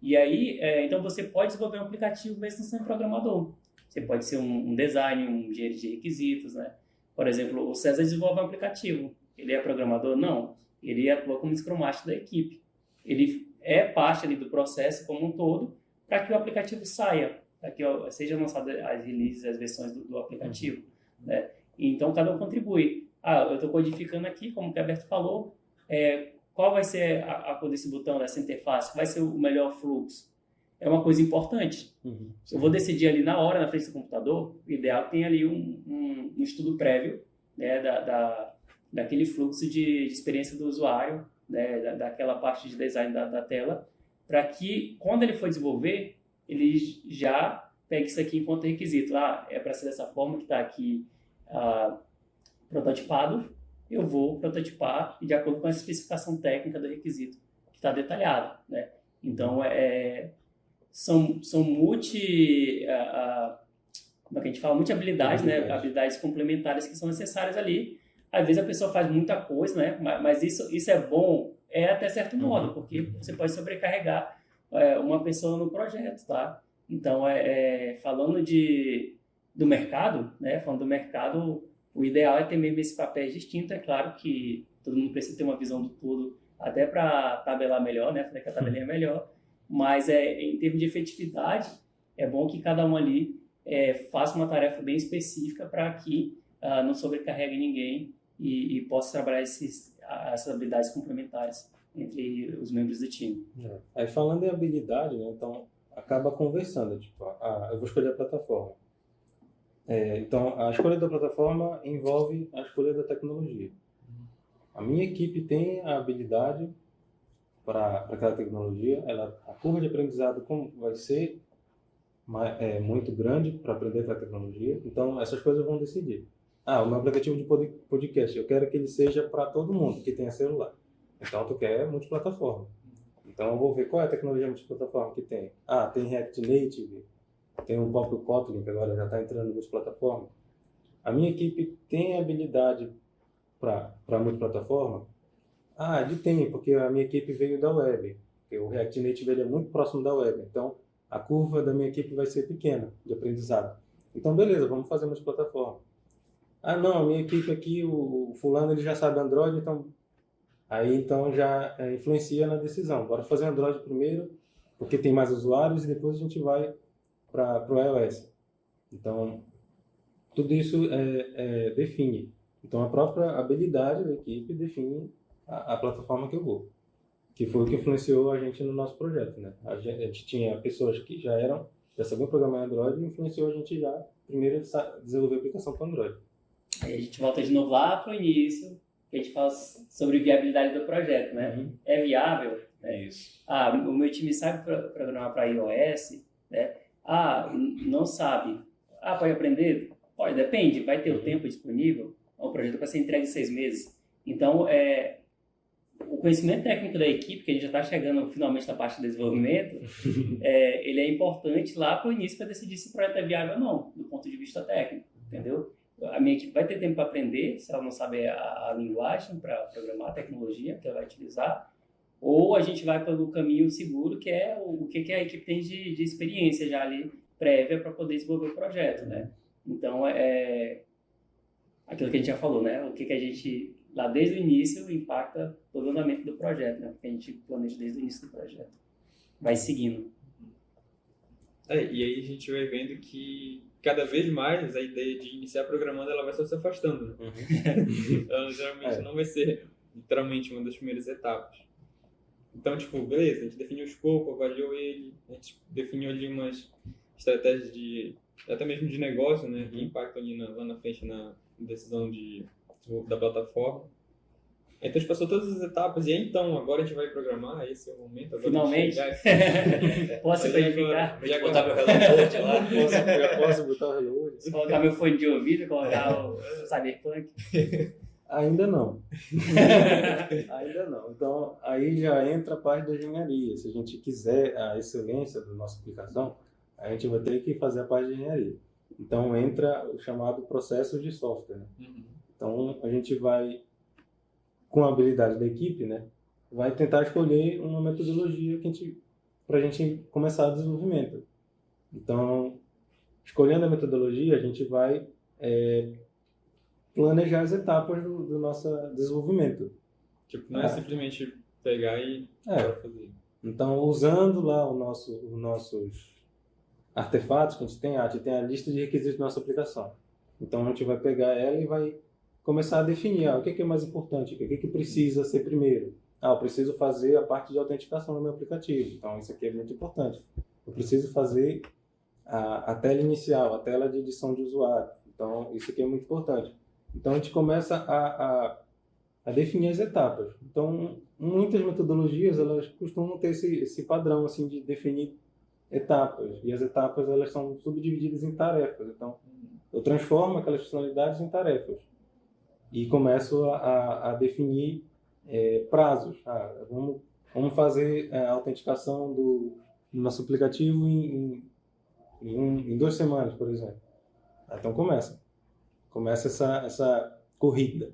E aí, então você pode desenvolver um aplicativo mesmo não sendo programador. Você pode ser um design, um engenheiro de requisitos, né? Por exemplo, o César desenvolve um aplicativo. Ele é programador? Não. Ele atua como Scrum Master da equipe. Ele é parte ali do processo como um todo para que o aplicativo saia, para que seja lançado as releases, as versões do aplicativo. Né? Então, cada um contribui. Eu estou codificando aqui, como o Roberto falou, qual vai ser a cor desse botão, dessa interface? Vai ser o melhor fluxo? É uma coisa importante. Eu vou decidir ali na hora, na frente do computador, o ideal é que tenha ali um estudo prévio, né, daquele fluxo de experiência do usuário, né, daquela parte de design da tela, para que, quando ele for desenvolver, ele já pegue isso aqui enquanto requisito. É para ser dessa forma que está aqui prototipado, eu vou prototipar de acordo com a especificação técnica do requisito, que está detalhado, né? Então, são como é que a gente fala? Multi-habilidades, né? Habilidades complementares que são necessárias ali. Às vezes a pessoa faz muita coisa, né? Mas isso é bom até certo modo, porque você pode sobrecarregar uma pessoa no projeto, tá? Então, falando do mercado, né? Falando do mercado, o ideal é ter mesmo esse papel distinto. É claro que todo mundo precisa ter uma visão do todo, até para tabelar melhor, né? Falei que a tabelinha é melhor. Mas, em termos de efetividade, é bom que cada um ali faça uma tarefa bem específica para que não sobrecarregue ninguém e possa trabalhar essas habilidades complementares entre os membros do time. Aí falando em habilidade, né, então acaba conversando, tipo, eu vou escolher a plataforma. Então a escolha da plataforma envolve a escolha da tecnologia. A minha equipe tem a habilidade para aquela tecnologia, a curva de aprendizado vai ser muito grande para aprender aquela tecnologia, então essas coisas vão decidir. O meu aplicativo de podcast, eu quero que ele seja para todo mundo que tenha celular. Então, tu quer multiplataforma. Então, eu vou ver qual é a tecnologia multiplataforma que tem. Tem React Native, tem o próprio Kotlin, que agora já está entrando multiplataforma. A minha equipe tem habilidade para multiplataforma? Tem, porque a minha equipe veio da web. Porque o React Native ele é muito próximo da web. Então, a curva da minha equipe vai ser pequena de aprendizado. Então, beleza, vamos fazer multiplataforma. Não, a minha equipe aqui, o fulano, ele já sabe Android, então já influencia na decisão. Bora fazer Android primeiro, porque tem mais usuários, e depois a gente vai para o iOS. Então, tudo isso define. Então, a própria habilidade da equipe define a plataforma que eu vou. Que foi o que influenciou a gente no nosso projeto, né? A gente tinha pessoas que já sabiam programar Android e influenciou a gente já, primeiro, a desenvolver a aplicação para Android. Aí a gente volta de novo lá para o início, que a gente fala sobre viabilidade do projeto, né? É viável? Isso. O meu time sabe programar para iOS, né? Não sabe. Pode aprender? Pode, depende. Vai ter o tempo disponível? O projeto vai ser entregue em 6 meses. Então, o conhecimento técnico da equipe, que a gente já está chegando finalmente na parte de desenvolvimento, ele é importante lá para o início para decidir se o projeto é viável ou não, do ponto de vista técnico, entendeu? A minha equipe vai ter tempo para aprender, se ela não sabe a linguagem para programar, a tecnologia que ela vai utilizar, ou a gente vai pelo caminho seguro, que é o que a equipe tem de experiência já ali prévia para poder desenvolver o projeto, né? Então, aquilo que a gente já falou, né? O que a gente, lá desde o início, impacta todo o andamento do projeto, né? Porque a gente planeja desde o início do projeto. Vai seguindo. E aí a gente vai vendo que cada vez mais a ideia de iniciar programando ela vai só se afastando, né? Ela geralmente não vai ser literalmente uma das primeiras etapas. Então, tipo, beleza, a gente definiu o escopo, avaliou ele, a gente definiu ali umas estratégias até mesmo de negócio, né? Que impactam ali lá na frente na decisão da plataforma. Então a gente passou todas as etapas e aí, então agora a gente vai programar, esse é o momento. Agora finalmente. Posso verificar? Já botar meu Hello World lá? Já posso botar o Hello World? Colocar meu fone de ouvido, colocar o Cyberpunk? Ainda não. Ainda não. Então, aí já entra a parte da engenharia. Se a gente quiser a excelência da nossa aplicação, a gente vai ter que fazer a parte de engenharia. Então, entra o chamado processo de software. Né? Então, a gente vai, com a habilidade da equipe, né, vai tentar escolher uma metodologia para a gente começar o desenvolvimento. Então, escolhendo a metodologia, a gente vai planejar as etapas do nosso desenvolvimento. Tipo, não é simplesmente pegar e fazer. Então, usando lá os nossos artefatos que a gente tem a lista de requisitos da nossa aplicação. Então, a gente vai pegar ela e vai começar a definir o que é mais importante, o que precisa ser primeiro. Eu preciso fazer a parte de autenticação no meu aplicativo. Então, isso aqui é muito importante. Eu preciso fazer a tela inicial, a tela de edição de usuário. Então, isso aqui é muito importante. Então, a gente começa a a definir as etapas. Então, muitas metodologias, elas costumam ter esse padrão, assim, de definir etapas. E as etapas, elas são subdivididas em tarefas. Então, eu transformo aquelas funcionalidades em tarefas. E começo a definir prazos. Vamos fazer a autenticação do nosso aplicativo em 2 semanas, por exemplo. Então, começa essa corrida,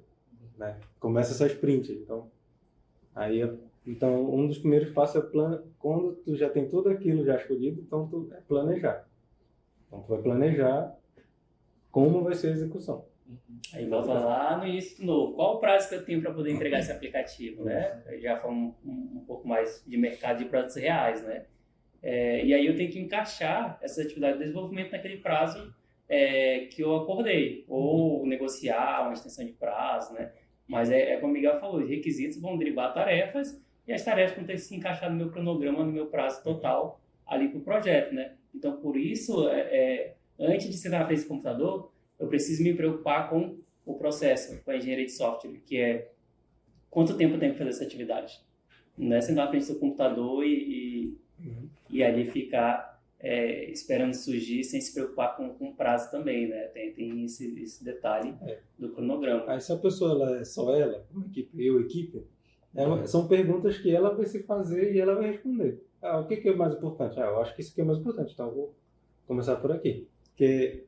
né? Começa essa sprint. Então, um dos primeiros passos quando tu já tem tudo aquilo já escolhido, então tu é planejar. Então, tu vai planejar como vai ser a execução. Aí volta lá no início de novo. Qual o prazo que eu tenho para poder entregar esse aplicativo, né? Já falamos um pouco mais de mercado de produtos reais, né? E aí eu tenho que encaixar essa atividade de desenvolvimento naquele prazo que eu acordei, ou negociar uma extensão de prazo, né? Mas como o Miguel falou, os requisitos vão derivar tarefas e as tarefas vão ter que se encaixar no meu cronograma, no meu prazo total ali para o projeto, né? Então, por isso, antes de sentar na frente do computador, eu preciso me preocupar com o processo, com a engenharia de software, que é quanto tempo eu tenho que fazer essa atividade. Não é sentar na frente do computador e ali ficar esperando surgir sem se preocupar com o prazo também, né? Tem esse detalhe do cronograma. Aí se a pessoa ela é só ela, uma equipe, são perguntas que ela vai se fazer e ela vai responder. O que é mais importante? Eu acho que isso aqui é mais importante, então eu vou começar por aqui. Que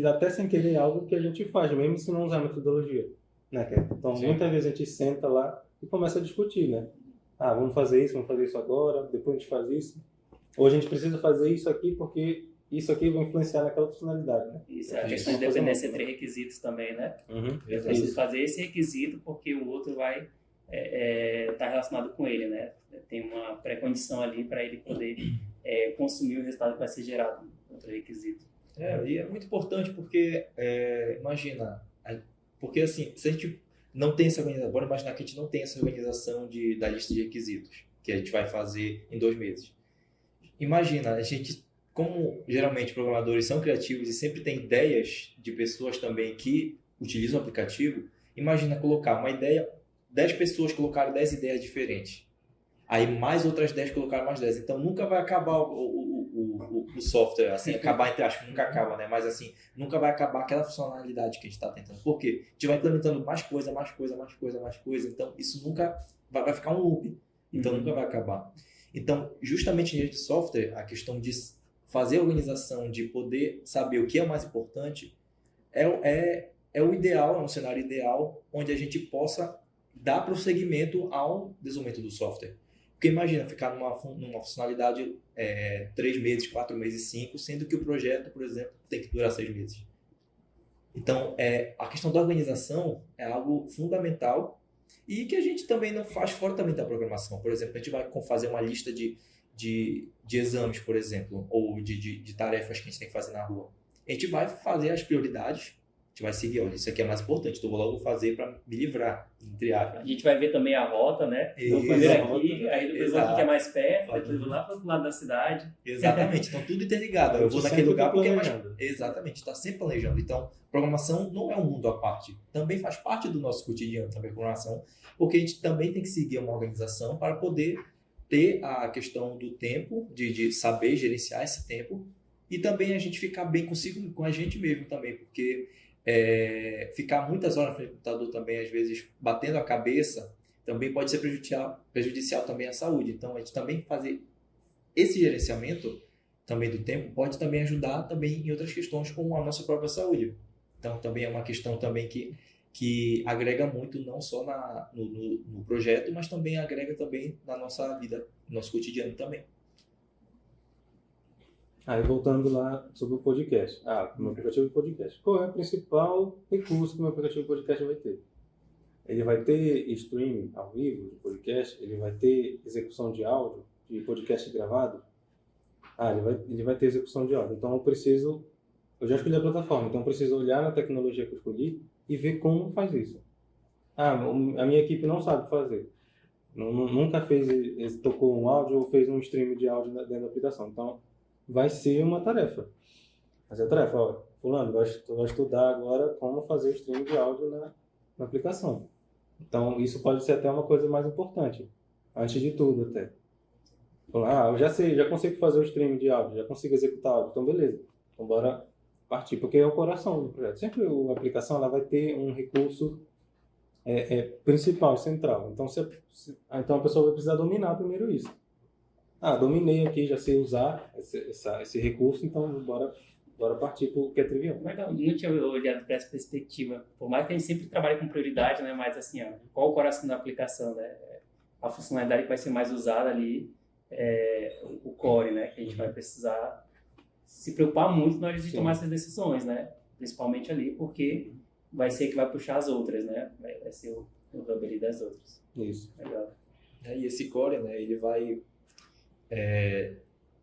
até sem querer é algo que a gente faz, mesmo se não usar metodologia. Né? Então, muitas vezes a gente senta lá e começa a discutir, né? Vamos fazer isso agora, depois a gente faz isso. Ou a gente precisa fazer isso aqui porque isso aqui vai influenciar naquela funcionalidade, né? Isso, a questão de dependência entre requisitos também, né? Eu preciso fazer esse requisito porque o outro vai estar relacionado com ele, né? Tem uma pré-condição ali para ele poder consumir o resultado que vai ser gerado no outro requisito. E é muito importante porque, imagina, porque assim, se a gente não tem essa organização, bora imaginar que a gente não tem essa organização da lista de requisitos, que a gente vai fazer em 2 meses. Imagina, a gente, como geralmente programadores são criativos e sempre tem ideias de pessoas também que utilizam o aplicativo, imagina colocar uma ideia, 10 pessoas colocaram 10 ideias diferentes. Aí mais outras 10 colocaram mais 10. Então nunca vai acabar o software, assim, acabar entre aspas, nunca acaba, né? Mas assim, nunca vai acabar aquela funcionalidade que a gente está tentando. Por quê? A gente vai implementando mais coisa, então isso nunca vai ficar um loop. Então nunca vai acabar. Então, justamente em engenharia de software, a questão de fazer a organização, de poder saber o que é o mais importante, é o ideal, é um cenário ideal onde a gente possa dar prosseguimento ao desenvolvimento do software. Porque imagina ficar numa funcionalidade 3 meses, 4 meses, 5, sendo que o projeto, por exemplo, tem que durar 6 meses. Então, a questão da organização é algo fundamental e que a gente também não faz fora também da programação. Por exemplo, a gente vai fazer uma lista de exames, por exemplo, ou de tarefas que a gente tem que fazer na rua. A gente vai fazer as prioridades, a gente vai seguir, olha, isso aqui é mais importante, então eu vou logo fazer para me livrar, entre aspas. A gente vai ver também a rota, né? Vou fazer aqui, aí depois vou aqui que é mais perto, depois vou lá para o outro lado da cidade. Exatamente, então tudo interligado. Eu vou naquele lugar porque é mais... Exatamente, está sempre planejando. Então, programação não é um mundo à parte. Também faz parte do nosso cotidiano, também programação, porque a gente também tem que seguir uma organização para poder ter a questão do tempo, de saber gerenciar esse tempo, e também a gente ficar bem consigo, com a gente mesmo também, porque ficar muitas horas na frente do computador também, às vezes, batendo a cabeça, também pode ser prejudicial também à saúde. Então, a gente também fazer esse gerenciamento também do tempo pode também ajudar também em outras questões como a nossa própria saúde. Então, também é uma questão também que agrega muito, não só no projeto, mas também agrega também na nossa vida, no nosso cotidiano também. Aí voltando lá sobre o podcast. O meu aplicativo de podcast. Qual é o principal recurso que o meu aplicativo de podcast vai ter? Ele vai ter streaming ao vivo de podcast? Ele vai ter execução de áudio, de podcast gravado? Ele vai ter execução de áudio. Então eu já escolhi a plataforma, então eu preciso olhar na tecnologia que eu escolhi e ver como faz isso. A minha equipe não sabe fazer. Nunca tocou um áudio ou fez um stream de áudio dentro da aplicação. Então, vai ser uma tarefa. Fazer a tarefa, fulano, vai estudar agora como fazer o stream de áudio na aplicação. Então, isso pode ser até uma coisa mais importante, antes de tudo até. Falar, eu já sei, já consigo fazer o streaming de áudio, já consigo executar áudio, então beleza. Então, bora partir, porque é o coração do projeto. Sempre a aplicação ela vai ter um recurso principal, central. Então, então, a pessoa vai precisar dominar primeiro isso. Dominei aqui, já sei usar esse recurso, então bora partir para o que é trivial. Legal, não tinha olhado para essa perspectiva. Por mais que a gente sempre trabalhe com prioridade, né? Mas assim, qual o coração da aplicação, né? A funcionalidade que vai ser mais usada ali é o core, né? Que a gente vai precisar se preocupar muito na hora de tomar essas decisões, né? Principalmente ali, porque vai ser que vai puxar as outras, né? Vai ser o hub ali das outras. Isso. Legal. E esse core, né, ele vai,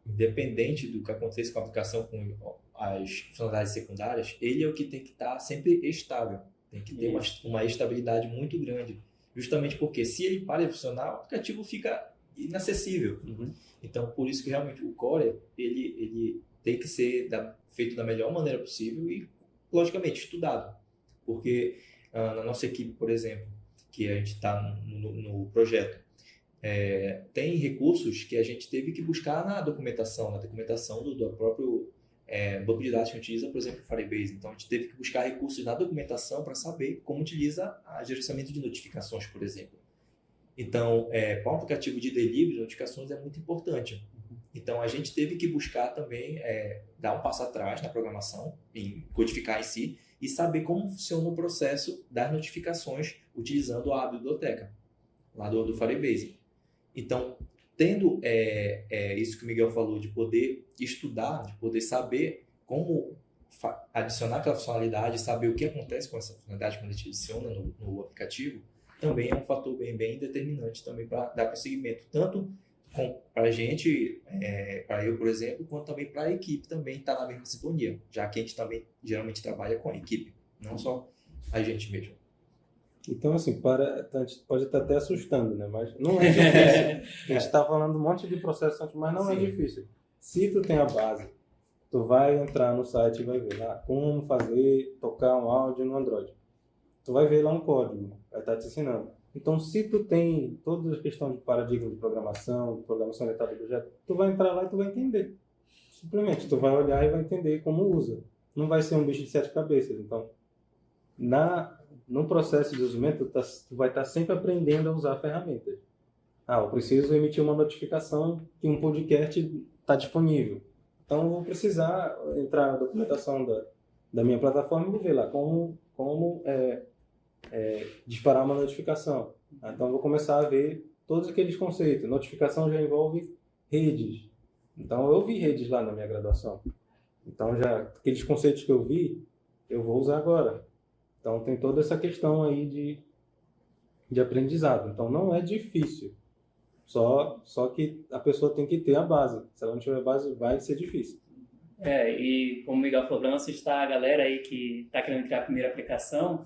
independente do que aconteça com a aplicação, com as funcionalidades secundárias, ele é o que tem que estar sempre estável. Tem que ter uma estabilidade muito grande. Justamente porque se ele para de funcionar, o aplicativo fica inacessível. Então, por isso que realmente o core, ele tem que ser feito da melhor maneira possível e, logicamente, estudado. Porque na nossa equipe, por exemplo, que a gente está no projeto, tem recursos que a gente teve que buscar na documentação do próprio banco de dados que a gente utiliza, por exemplo, o Firebase. Então, a gente teve que buscar recursos na documentação para saber como utiliza o gerenciamento de notificações, por exemplo. Então, para um aplicativo de delivery, notificações é muito importante. Então, a gente teve que buscar também dar um passo atrás na programação, em codificar em si, e saber como funciona o processo das notificações utilizando a biblioteca lá do Firebase. Então, tendo isso que o Miguel falou, de poder estudar, de poder saber como adicionar aquela funcionalidade, saber o que acontece com essa funcionalidade quando a gente adiciona no aplicativo, também é um fator bem determinante também para dar prosseguimento, tanto para a gente, para eu, por exemplo, quanto também para a equipe também estar na mesma sintonia, já que a gente também geralmente trabalha com a equipe, não só a gente mesmo. Então, assim, a gente pode estar até assustando, né? Mas não é difícil. A gente está falando um monte de processos antes, mas não é difícil. Se tu tem a base, tu vai entrar no site e vai ver lá como fazer, tocar um áudio no Android. Tu vai ver lá um código, vai estar te ensinando. Então, se tu tem toda a questão de paradigma de programação orientada ao projeto, tu vai entrar lá e tu vai entender. Simplesmente, tu vai olhar e vai entender como usa. Não vai ser um bicho de 7 cabeças. Então, no processo de desenvolvimento, tu vai estar sempre aprendendo a usar ferramentas. Eu preciso emitir uma notificação que um podcast está disponível. Então, eu vou precisar entrar na documentação da minha plataforma e vou ver lá como disparar uma notificação. Então, eu vou começar a ver todos aqueles conceitos. Notificação já envolve redes. Então, eu vi redes lá na minha graduação. Então, já aqueles conceitos que eu vi, eu vou usar agora. Então, tem toda essa questão aí de aprendizado. Então, não é difícil. Só que a pessoa tem que ter a base. Se ela não tiver base, vai ser difícil. E como o Miguel falou, para não assustar a galera aí que está querendo criar a primeira aplicação,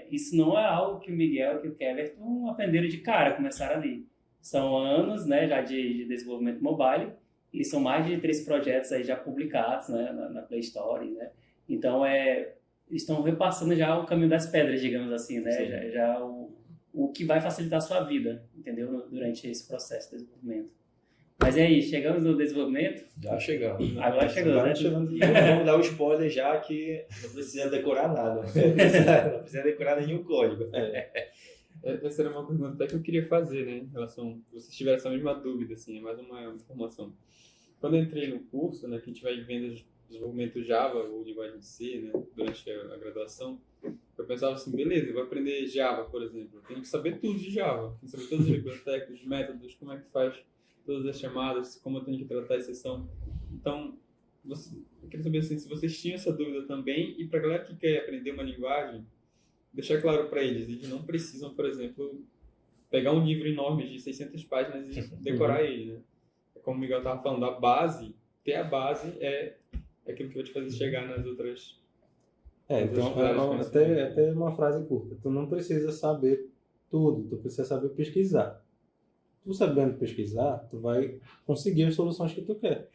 isso não é algo que o Miguel e o Keverton aprenderam de cara, começaram ali. São anos, né, já de desenvolvimento mobile, e são mais de 3 projetos aí já publicados, né, na Play Store, né? Então, estão repassando já o caminho das pedras, digamos assim, né? Já o que vai facilitar a sua vida, entendeu? Durante esse processo de desenvolvimento. Mas e aí, chegamos no desenvolvimento? Já chegamos. Agora chegamos, né? E vamos dar o spoiler já que não precisa decorar nada. Não precisa decorar nenhum código. Essa era uma pergunta até que eu queria fazer, né? Em relação, se vocês tiverem essa mesma dúvida, assim, é mais uma informação. Quando eu entrei no curso, né, que a gente vai vendo desenvolvimento Java ou linguagem C, né, durante a graduação, eu pensava assim, beleza, eu vou aprender Java, por exemplo. Eu tenho que saber tudo de Java. Tenho que saber todas as bibliotecas, os métodos, como é que faz todas as chamadas, como eu tenho que tratar a exceção. Então, eu queria saber assim, se vocês tinham essa dúvida também, e para a galera que quer aprender uma linguagem, deixar claro para eles não precisam, por exemplo, pegar um livro enorme de 600 páginas e decorar ele, né? Como o Miguel estava falando, a base, ter a base é aquilo que vai te fazer chegar nas outras... Então, até uma frase curta. Tu não precisa saber tudo, tu precisa saber pesquisar. Tu sabendo pesquisar, tu vai conseguir as soluções que tu quer.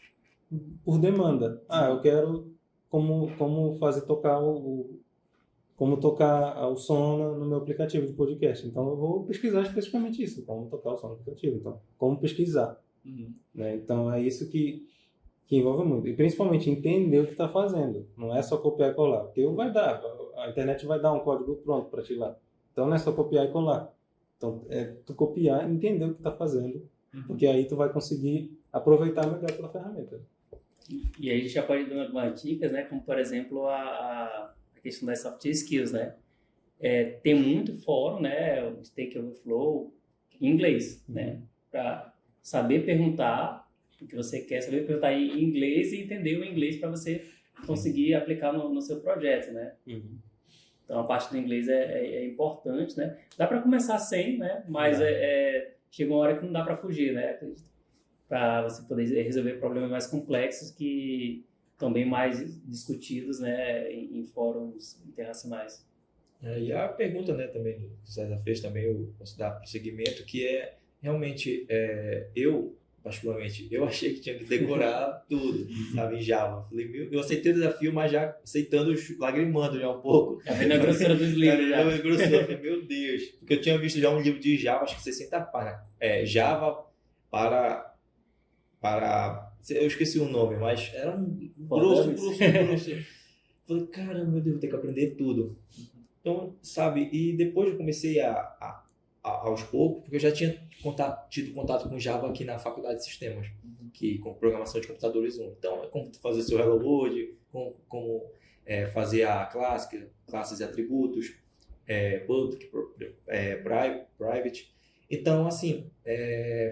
Por demanda. Eu quero como fazer tocar como tocar o som no meu aplicativo de podcast. Então, eu vou pesquisar especificamente isso, como tocar o som no aplicativo. Então, como pesquisar. Né? Então, é isso que envolve muito. E, principalmente, entender o que está fazendo. Não é só copiar e colar. Porque a internet vai dar um código pronto para ti lá. Então, não é só copiar e colar. Então, é tu copiar e entender o que está fazendo. Porque aí tu vai conseguir aproveitar melhor pela ferramenta. E aí a gente já pode dar algumas dicas, né? Como, por exemplo, a questão das soft skills, né? Tem muito fórum, né? O Stack Overflow em inglês, né? Para saber perguntar o que você quer, saber perguntar em inglês e entender o inglês para você conseguir aplicar no seu projeto, né? Então, a parte do inglês é importante, né? Dá para começar sem, né? Mas chega uma hora que não dá para fugir, né? Para você poder resolver problemas mais complexos que estão bem mais discutidos, né? Em fóruns internacionais. E a pergunta, né, também, que o César fez também, eu posso dar prosseguimento, que é realmente, eu, particularmente, eu achei que tinha que decorar tudo, sabe, em Java. Falei, eu aceitei o desafio, mas já aceitando, lagrimando já um pouco. Já vendo a grossura dos livros. Já. A grossura, falei, meu Deus. Porque eu tinha visto já um livro de Java, acho que 60 páginas. Java para... Eu esqueci o nome, mas era um grosso. Falei, caramba, meu Deus, vou ter que aprender tudo. Então, sabe, e depois eu comecei aos poucos, porque eu já tinha tido contato com Java aqui na faculdade de sistemas, que com programação de computadores 1. Então, é como fazer seu Hello World, como fazer a classes e atributos, public, private. Então, assim,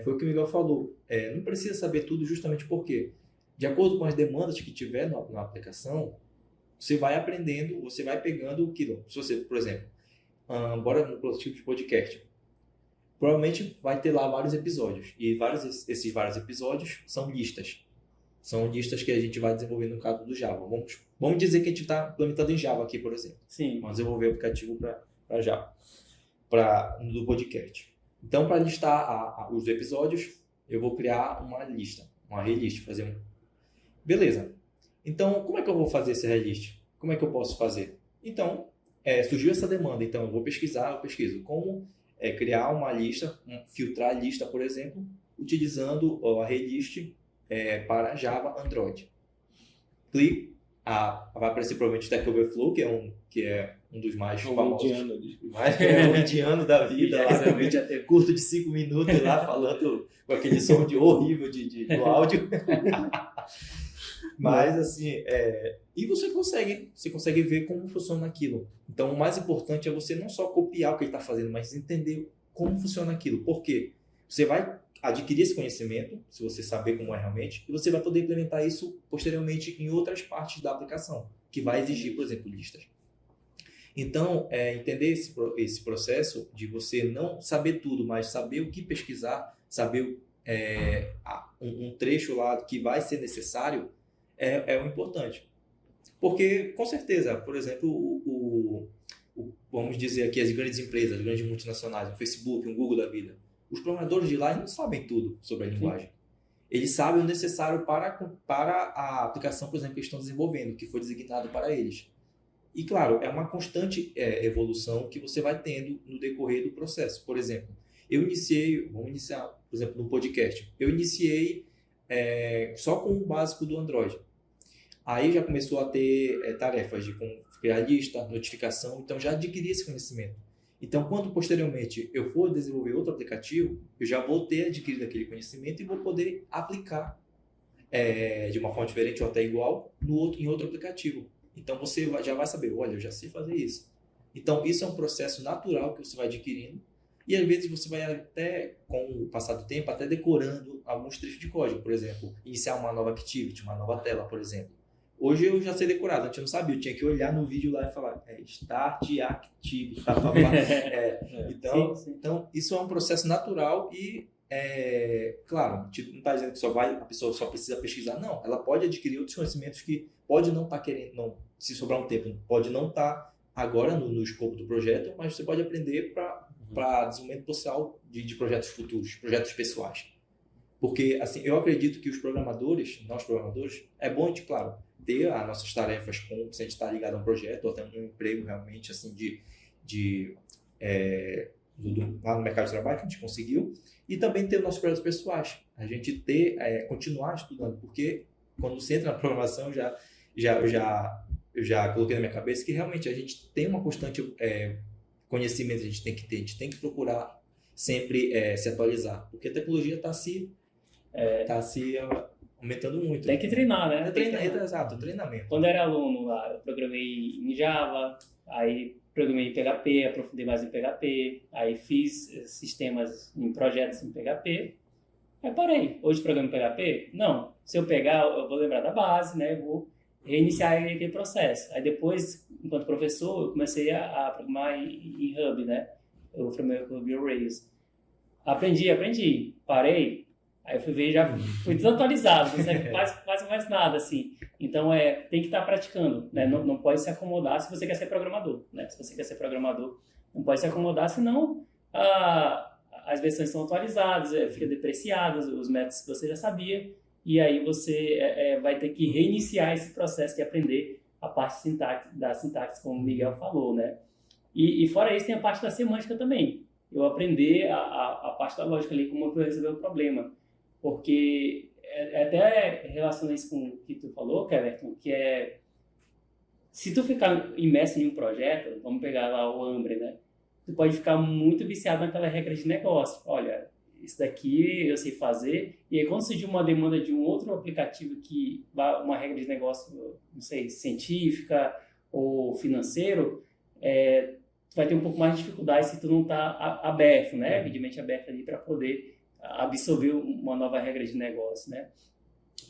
foi o que o Miguel falou. Não precisa saber tudo justamente porque, de acordo com as demandas que tiver na aplicação, você vai aprendendo, você vai pegando aquilo. Se você, por exemplo, bora no tipo de podcast, provavelmente vai ter lá vários episódios. E esses vários episódios são listas. São listas que a gente vai desenvolvendo no caso do Java. Vamos dizer que a gente está implementando em Java aqui, por exemplo. Sim. Vamos desenvolver o aplicativo para Java, do podcast. Então, para listar os episódios, eu vou criar uma lista, uma relist, Beleza. Então, como é que eu vou fazer esse relist? Como é que eu posso fazer? Então, surgiu essa demanda. Então, eu pesquiso como criar uma lista, filtrar a lista, por exemplo, utilizando a relist para Java Android. Clique, vai aparecer provavelmente Stack Overflow, que é um dos mais famosos. O indiano da vida, curto de 5 minutos lá, falando com aquele som horrível do áudio. Mas, assim, e você consegue ver como funciona aquilo. Então, o mais importante é você não só copiar o que ele está fazendo, mas entender como funciona aquilo. Por quê? Você vai adquirir esse conhecimento, se você saber como é realmente, e você vai poder implementar isso posteriormente em outras partes da aplicação, que vai exigir, por exemplo, listas. Então, entender esse processo de você não saber tudo, mas saber o que pesquisar, saber um trecho lá que vai ser necessário, é o importante. Porque, com certeza, por exemplo, vamos dizer aqui, as grandes empresas, as grandes multinacionais, o Facebook, o Google da vida, os programadores de lá não sabem tudo sobre a linguagem. Eles sabem o necessário para a aplicação, por exemplo, que eles estão desenvolvendo, que foi designado para eles. E, claro, é uma constante evolução que você vai tendo no decorrer do processo. Por exemplo, vamos iniciar, por exemplo, no podcast. Eu iniciei só com o básico do Android. Aí já começou a ter tarefas de criar lista, notificação, então já adquiri esse conhecimento. Então, quando posteriormente eu for desenvolver outro aplicativo, eu já vou ter adquirido aquele conhecimento e vou poder aplicar de uma forma diferente ou até igual em outro aplicativo. Então, você já vai saber, olha, eu já sei fazer isso. Então, isso é um processo natural que você vai adquirindo e, às vezes, você vai até, com o passar do tempo, até decorando alguns trechos de código. Por exemplo, iniciar uma nova activity, uma nova tela, por exemplo. Hoje eu já sei decorado, antes eu não sabia, eu tinha que olhar no vídeo lá e falar Start Active. Então, isso é um processo natural e, claro, não está dizendo que a pessoa só precisa pesquisar, não. Ela pode adquirir outros conhecimentos que pode não estar querendo, se sobrar um tempo, pode não estar agora no escopo do projeto, mas você pode aprender para desenvolvimento social de projetos futuros, projetos pessoais. Porque, assim, eu acredito que nós programadores, é bom a gente, claro, ter as nossas tarefas se a gente está ligado a um projeto ou até um emprego realmente assim lá no mercado de trabalho que a gente conseguiu, e também ter os nossos projetos pessoais, a gente continuar estudando, porque quando você entra na programação eu já coloquei na minha cabeça que realmente a gente tem uma constante conhecimento, a gente tem que procurar sempre se atualizar, porque a tecnologia está se aumentando muito. Tem que treinar, né? Exato, treinamento. Quando eu era aluno lá, eu programei em Java, aí programei em PHP, aprofundei mais em PHP, aí fiz sistemas em projetos em PHP, aí parei. Hoje programa em PHP? Não. Se eu pegar, eu vou lembrar da base, né? Eu vou reiniciar aquele processo. Aí depois, enquanto professor, eu comecei a programar em Hub, né? Eu programei o Hub Rails. Aprendi. Parei. Aí eu fui ver, já fui desatualizado, não sabe quase mais nada, assim. Então, tem que estar praticando, né? Não pode se acomodar se você quer ser programador, né? Se você quer ser programador, não pode se acomodar, senão as versões são atualizadas, fica depreciadas, os métodos que você já sabia, e aí você vai ter que reiniciar esse processo de aprender a parte da sintaxe, como o Miguel falou, né? E fora isso, tem a parte da semântica também. Eu aprender a parte da lógica ali, como eu resolver o problema. Porque até relaciona isso com o que tu falou, Keverton, que se tu ficar imerso em um projeto, vamos pegar lá o Ambre, né? Tu pode ficar muito viciado naquela regra de negócio. Olha, isso daqui eu sei fazer, e aí quando surgir uma demanda de um outro aplicativo que uma regra de negócio, não sei, científica ou financeiro, tu vai ter um pouco mais de dificuldade se tu não tá aberto, né? De mente aberta ali para poder absorver uma nova regra de negócio, né?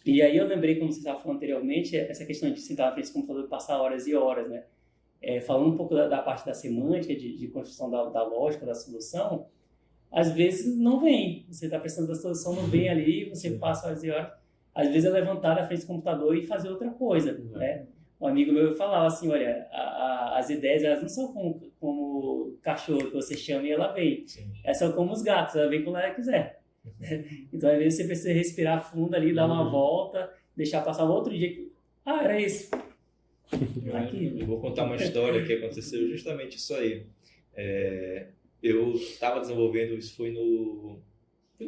E aí eu lembrei, como você estava falando anteriormente, essa questão de sentar na frente do computador e passar horas e horas, né? Falando um pouco da parte da semântica, de construção da lógica, da solução, às vezes não vem. Você está precisando da solução, não vem ali, você passa horas e horas. Às vezes é levantar na frente do computador e fazer outra coisa, né? Um amigo meu falava assim, olha, as ideias, elas não são como o cachorro que você chama e ela vem. Elas são como os gatos, ela vem quando ela quiser. Então, às vezes, você precisa respirar fundo ali, dar uma volta, deixar passar um outro dia. Era isso. Eu vou contar uma história que aconteceu justamente isso aí. Eu estava desenvolvendo, isso foi no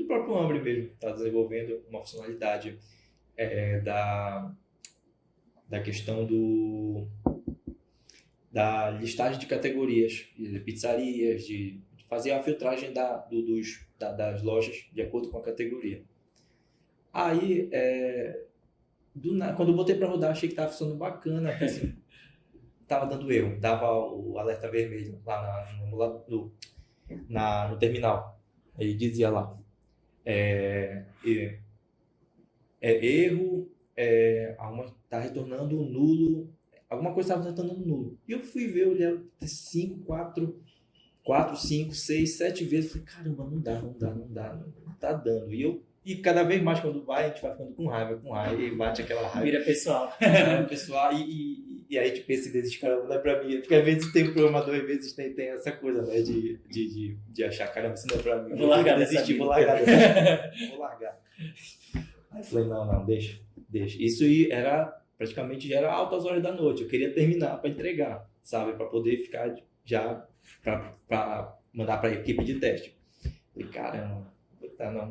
próprio Ambre mesmo, estava desenvolvendo uma funcionalidade da questão da listagem de categorias, de pizzarias, de fazer a filtragem das lojas de acordo com a categoria. Aí, quando eu botei para rodar, achei que estava funcionando bacana, porque assim, estava dando erro, dava o alerta vermelho lá no terminal. Ele dizia lá, erro, está retornando nulo, alguma coisa estava retornando nulo. E eu fui ver, olhei 4, 5, 6, 7 vezes, falei, caramba, não tá dando. E cada vez mais quando vai, a gente vai ficando com raiva, e bate aquela raiva. Vira pessoal. E aí, tipo, esse desespero não é pra mim. Porque às vezes tem um programador, às vezes tem essa coisa, né, de achar, caramba, isso não é pra mim. Vou largar. Vou largar. Aí eu falei, não, deixa. Isso praticamente já era altas horas da noite. Eu queria terminar pra entregar, sabe? Pra poder ficar já, pra mandar pra equipe de teste. Falei, caramba,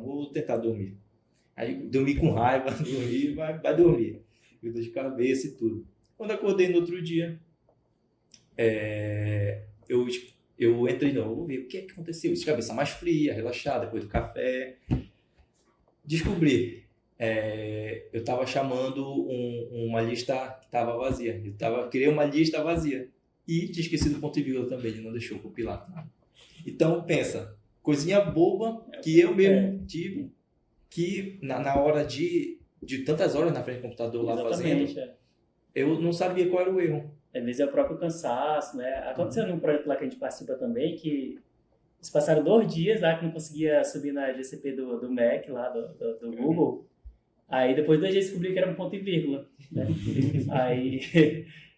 vou tentar dormir. Aí dormi com raiva, vai dormir. Eu dor de cabeça e tudo. Quando acordei no outro dia, eu entrei, vou ver o que aconteceu. De cabeça mais fria, relaxada, depois do café. Descobri, eu estava chamando uma lista que estava vazia. Criei uma lista vazia. E tinha esquecido o ponto e vírgula também, ele não deixou compilar. Então, pensa, coisinha boba que eu mesmo tive, que na hora de tantas horas na frente do computador lá fazendo, eu não sabia qual era o erro. Às vezes é o próprio cansaço, né? Aconteceu num projeto lá que a gente participa também, que eles passaram 2 dias lá que não conseguia subir na GCP do Mac, lá do Google. Aí depois de 2 dias descobri que era um ponto e vírgula, né? Aí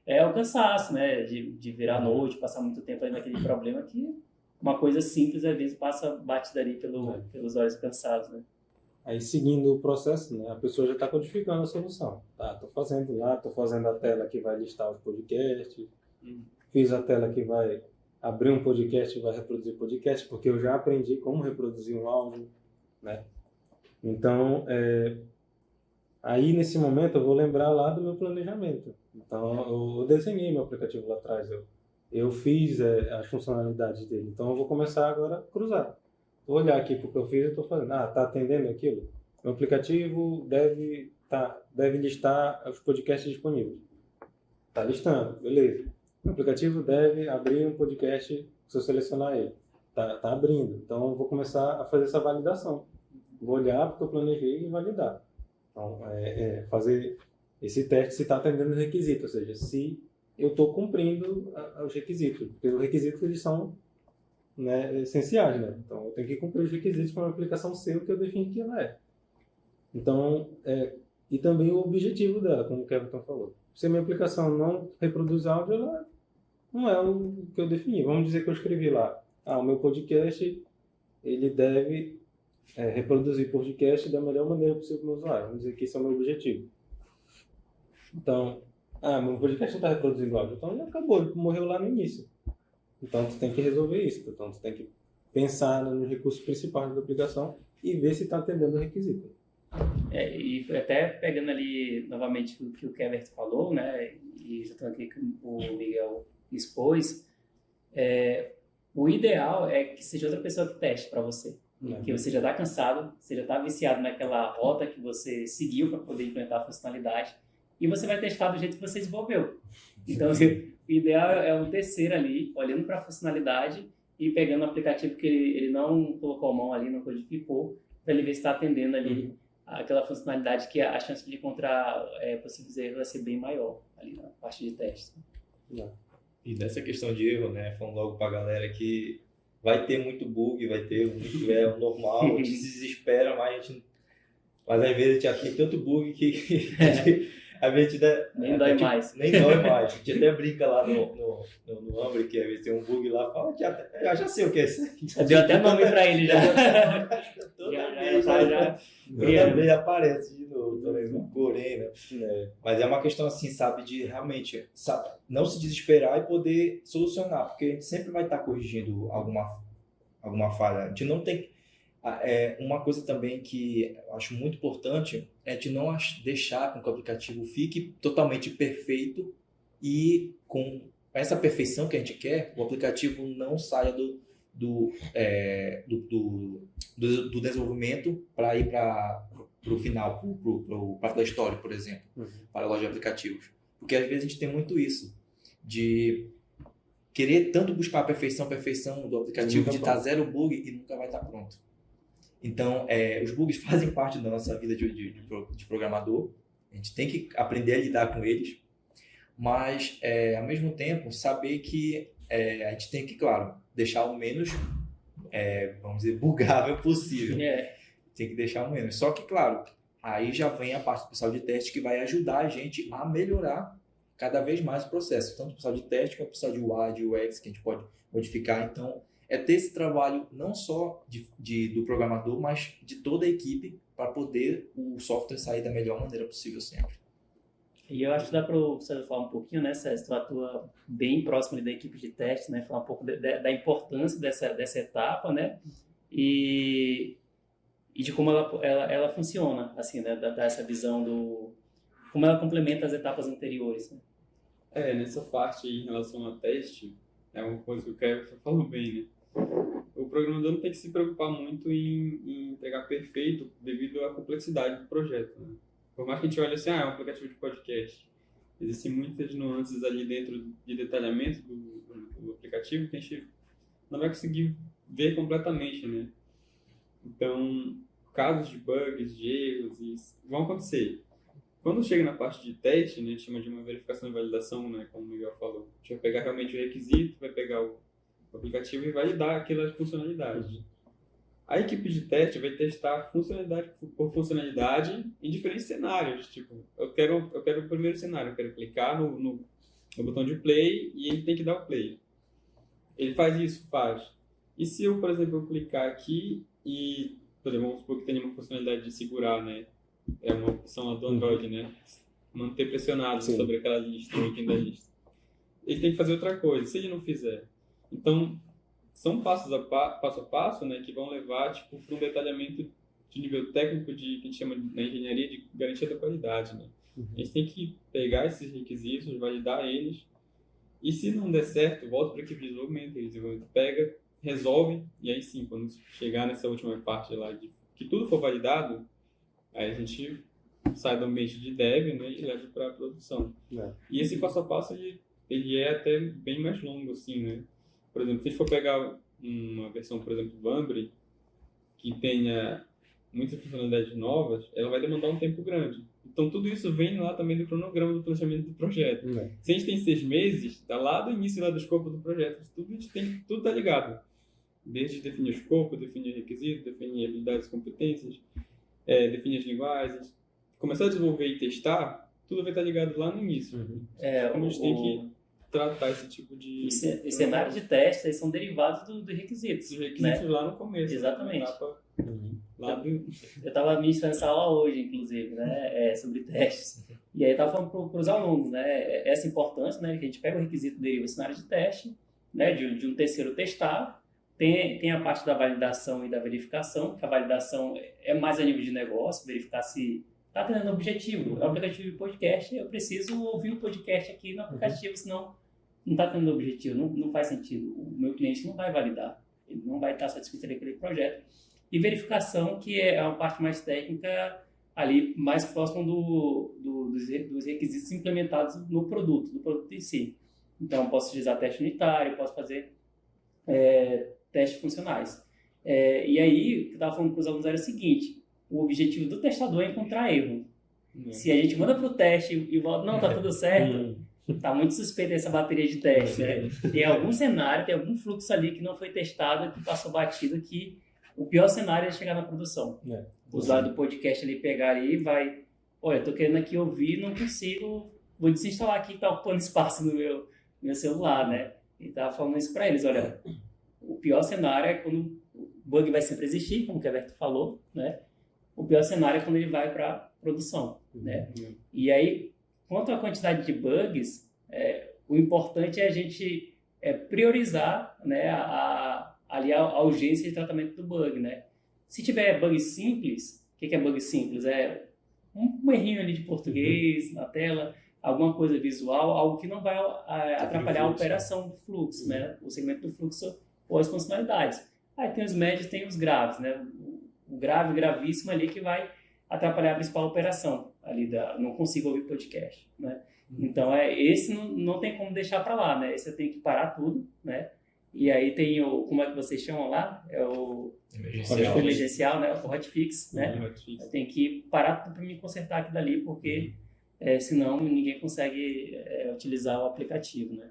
é o cansaço, né? De virar à noite, passar muito tempo aí naquele problema que uma coisa simples às vezes bate dali pelos olhos cansados, né? Aí, seguindo o processo, né, a pessoa já está codificando a solução. Tá, estou fazendo lá, estou fazendo a tela que vai listar os podcasts, Uhum. fiz a tela que vai abrir um podcast e vai reproduzir podcast, porque eu já aprendi como reproduzir um áudio, né? Então, aí nesse momento eu vou lembrar lá do meu planejamento. Então, eu desenhei meu aplicativo lá atrás, eu fiz as funcionalidades dele. Então, eu vou começar agora a cruzar. Vou olhar aqui para o que eu fiz e estou fazendo. Está atendendo aquilo? Meu aplicativo deve listar os podcasts disponíveis. Está listando, beleza. Meu aplicativo deve abrir um podcast se eu selecionar ele. Tá abrindo. Então, eu vou começar a fazer essa validação. Vou olhar porque eu planejei e validar. Então, fazer esse teste se está atendendo os requisitos, ou seja, se eu estou cumprindo os requisitos. Porque os requisitos eles são, né, essenciais, né? Então, eu tenho que cumprir os requisitos para uma aplicação ser o que eu defini que ela é. Então, e também o objetivo dela, como o Kevin falou. Se a minha aplicação não reproduz áudio, ela não é o que eu defini. Vamos dizer que eu escrevi lá, o meu podcast, ele deve reproduzir podcast da melhor maneira possível para o meu usuário. Vamos dizer que esse é o meu objetivo. Então, meu podcast não está reproduzindo áudio, então ele acabou, ele morreu lá no início. Então, tu tem que resolver isso. Então, tu tem que pensar nos recursos principais da aplicação e ver se está atendendo o requisito. E até pegando ali novamente o que o Kevin falou, né, e já aqui que o Miguel expôs, o ideal é que seja outra pessoa que teste para você. Porque você já está cansado, você já está viciado naquela rota que você seguiu para poder implementar a funcionalidade e você vai testar do jeito que você desenvolveu. Então, o ideal é um terceiro ali, olhando para a funcionalidade e pegando o aplicativo que ele não colocou a mão ali, não codificou, para ele ver se está atendendo ali aquela funcionalidade que a chance de encontrar possíveis erros vai ser bem maior ali na parte de teste. E dessa questão de erro, né, falando logo para a galera que vai ter muito bug, vai ter muito erro normal, a gente se desespera, mas às vezes a gente já tem tanto bug que a gente nem dói mais. Nem dói mais. A gente até brinca lá no Ambry, que às vezes tem um bug lá, fala, já sei o que é isso. Deu até nome para ele já. Toda vez aparece de novo, porém, né? Mas é uma questão assim, sabe, de realmente não se desesperar e poder solucionar, porque a gente sempre vai estar corrigindo alguma falha. A gente não tem... uma coisa também que eu acho muito importante é de não deixar com que o aplicativo fique totalmente perfeito e com essa perfeição que a gente quer, o aplicativo não saia do desenvolvimento para ir para o final, para a Play Store, por exemplo, para a loja de aplicativos. Porque às vezes a gente tem muito isso, de querer tanto buscar a perfeição do aplicativo, de estar zero bug e nunca vai estar pronto. Então, os bugs fazem parte da nossa vida de programador. A gente tem que aprender a lidar com eles. Mas, ao mesmo tempo, saber que a gente tem que, claro, deixar o menos, vamos dizer, bugável possível. Tem que deixar o menos. Só que, claro, aí já vem a parte do pessoal de teste que vai ajudar a gente a melhorar cada vez mais o processo. Tanto o pessoal de teste quanto o pessoal de UI, de UX, que a gente pode modificar. Então, ter esse trabalho não só do programador, mas de toda a equipe para poder o software sair da melhor maneira possível sempre. E eu acho que dá para você falar um pouquinho, né, César? Tu atua bem próximo ali da equipe de teste, né? Falar um pouco da importância dessa etapa, né? E de como ela funciona, assim, né? Dar essa visão como ela complementa as etapas anteriores, né? Nessa parte aí, em relação a teste, é uma coisa que o Kevin falou bem, né? O programador não tem que se preocupar muito em entregar perfeito devido à complexidade do projeto, né? Por mais que a gente olhe assim, é um aplicativo de podcast, existem muitas nuances ali dentro de detalhamento do aplicativo que a gente não vai conseguir ver completamente, né? Então, casos de bugs, de erros, vão acontecer. Quando chega na parte de teste, né, a gente chama de uma verificação e validação, né, como o Miguel falou. A gente vai pegar realmente o requisito, vai pegar o aplicativo e validar aquelas funcionalidades. A equipe de teste vai testar funcionalidade por funcionalidade em diferentes cenários. Tipo, eu quero o primeiro cenário, eu quero clicar no botão de play e ele tem que dar o play. Ele faz isso? Faz. E se eu, por exemplo, eu clicar aqui e, por exemplo, vamos supor que tenha uma funcionalidade de segurar, né? É uma opção lá do Android, né? manter pressionado Sim. sobre aquela lista, o item da lista. Ele tem que fazer outra coisa, se ele não fizer. Então, são passo a passo, né, que vão levar tipo, para um detalhamento de nível técnico que a gente chama na engenharia de garantia da qualidade. Né? A gente tem que pegar esses requisitos, validar eles, e se não der certo, volta para a equipe de desenvolvimento, pega, resolve, e aí sim, quando chegar nessa última parte lá, de que tudo for validado, aí a gente sai do ambiente de dev, né, e leva para a produção. E esse passo a passo, ele é até bem mais longo, assim, né? Por exemplo, se a gente for pegar uma versão, por exemplo, Vambri, que tenha muitas funcionalidades novas, ela vai demandar um tempo grande. Então, tudo isso vem lá também do cronograma do planejamento do projeto. Se a gente tem 6 meses, está lá do início lá do escopo do projeto. Tudo está ligado. Desde definir o escopo, definir requisitos, definir habilidades e competências, definir as linguagens. Começar a desenvolver e testar, tudo vai estar ligado lá no início. Como a gente tem que tratar esse tipo de... Os cenários de teste eles são derivados dos requisitos. Os requisitos, né? lá no começo. Exatamente. Eu estava ministrando essa aula hoje, inclusive, né, sobre testes. E aí eu estava falando para os alunos, né, essa importância, né, que a gente pega o requisito, deriva o cenário de teste, né, de um terceiro testar, tem a parte da validação e da verificação, que a validação é mais a nível de negócio, verificar se está tendo objetivo. É um aplicativo de podcast, eu preciso ouvir o podcast aqui no aplicativo, senão não está tendo objetivo, não faz sentido. O meu cliente não vai validar, ele não vai estar satisfeito com aquele projeto. E verificação, que é uma parte mais técnica, ali mais próxima dos requisitos implementados no produto em si. Então, posso utilizar teste unitário, posso fazer testes funcionais. E aí, o que eu estava falando para os alunos era o seguinte, o objetivo do testador é encontrar erro. Se a gente manda para o teste e volta, não, está tudo certo, está muito suspeita essa bateria de teste. Né? Tem algum cenário, tem algum fluxo ali que não foi testado, que passou batido, que o pior cenário é chegar na produção. O usuário do podcast ali pegar ali e vai, olha, estou querendo aqui ouvir, não consigo, vou desinstalar aqui, está ocupando espaço no meu celular, né? E estava falando isso para eles, olha, o pior cenário é quando o bug vai sempre existir, como o Everton falou, né? O pior cenário é quando ele vai para produção, né? E aí, quanto à quantidade de bugs, o importante é a gente priorizar, né, ali a urgência de tratamento do bug, né? Se tiver bug simples, o que é bug simples? É um errinho ali de português na tela, alguma coisa visual, algo que não vai atrapalhar a operação do fluxo, né? O segmento do fluxo ou as funcionalidades. Aí tem os médios, tem os graves, né? O grave, gravíssimo ali que vai atrapalhar a principal operação ali não consigo ouvir podcast, né? Então esse não tem como deixar para lá, né? Esse eu tenho que parar tudo, né? E aí tem como é que vocês chamam lá? É o emergencial, né? O hotfix, né? Eu tenho que parar para me consertar aqui dali, porque senão ninguém consegue utilizar o aplicativo, né?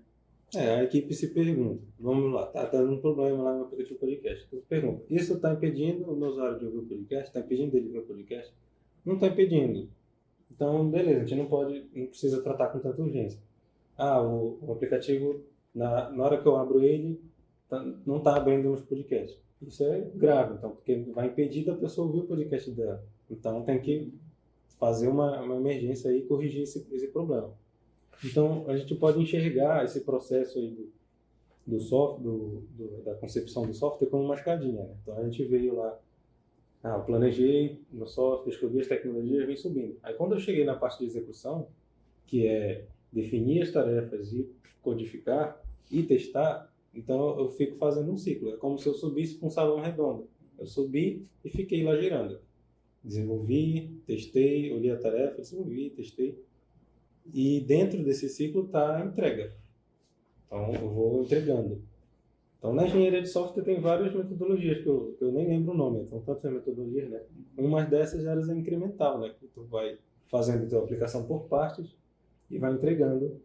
A equipe se pergunta, vamos lá, tá dando um problema lá no aplicativo podcast. Então, pergunta, isso está impedindo o meu usuário de ouvir o podcast? Está impedindo ele de ouvir o podcast? Não está impedindo. Então, beleza, a gente não precisa tratar com tanta urgência. O aplicativo, na hora que eu abro ele, não está abrindo os podcasts. Isso é grave, então, porque vai impedir da pessoa ouvir o podcast dela. Então, tem que fazer uma emergência aí e corrigir esse problema. Então, a gente pode enxergar esse processo aí do software, da concepção do software como uma escadinha, né? Então, a gente veio lá, eu planejei no software, escolhi as tecnologias, vem subindo. Aí, quando eu cheguei na parte de execução, que é definir as tarefas e codificar e testar, então eu fico fazendo um ciclo. É como se eu subisse para um salão redondo. Eu subi e fiquei lá girando. Desenvolvi, testei, olhei a tarefa, desenvolvi, testei. E dentro desse ciclo está a entrega. Então, eu vou entregando. Então, na engenharia de software tem várias metodologias que eu nem lembro o nome. São tantas metodologias, né? Uma dessas era a incremental, né? Que tu vai fazendo a tua aplicação por partes e vai entregando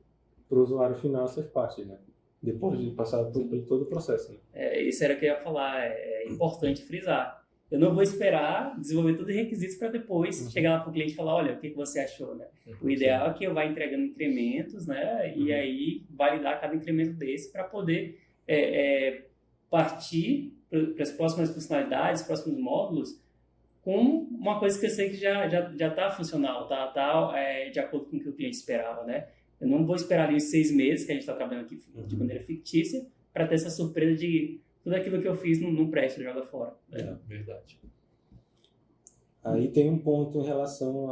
para o usuário final essas partes, né? Depois de passar por todo o processo, né? Isso era o que eu ia falar. É importante frisar. Eu não vou esperar desenvolver todos os requisitos para depois chegar lá para o cliente e falar, olha, o que você achou, né? O ideal é que eu vá entregando incrementos, né? E aí validar cada incremento desse para poder partir para as próximas funcionalidades, próximos módulos, com uma coisa que eu sei que já está funcional, tá de acordo com o que o cliente esperava, né? Eu não vou esperar ali os 6 meses que a gente está trabalhando aqui de maneira fictícia para ter essa surpresa de tudo aquilo que eu fiz não presta, joga fora. Né? Verdade. Aí tem um ponto em relação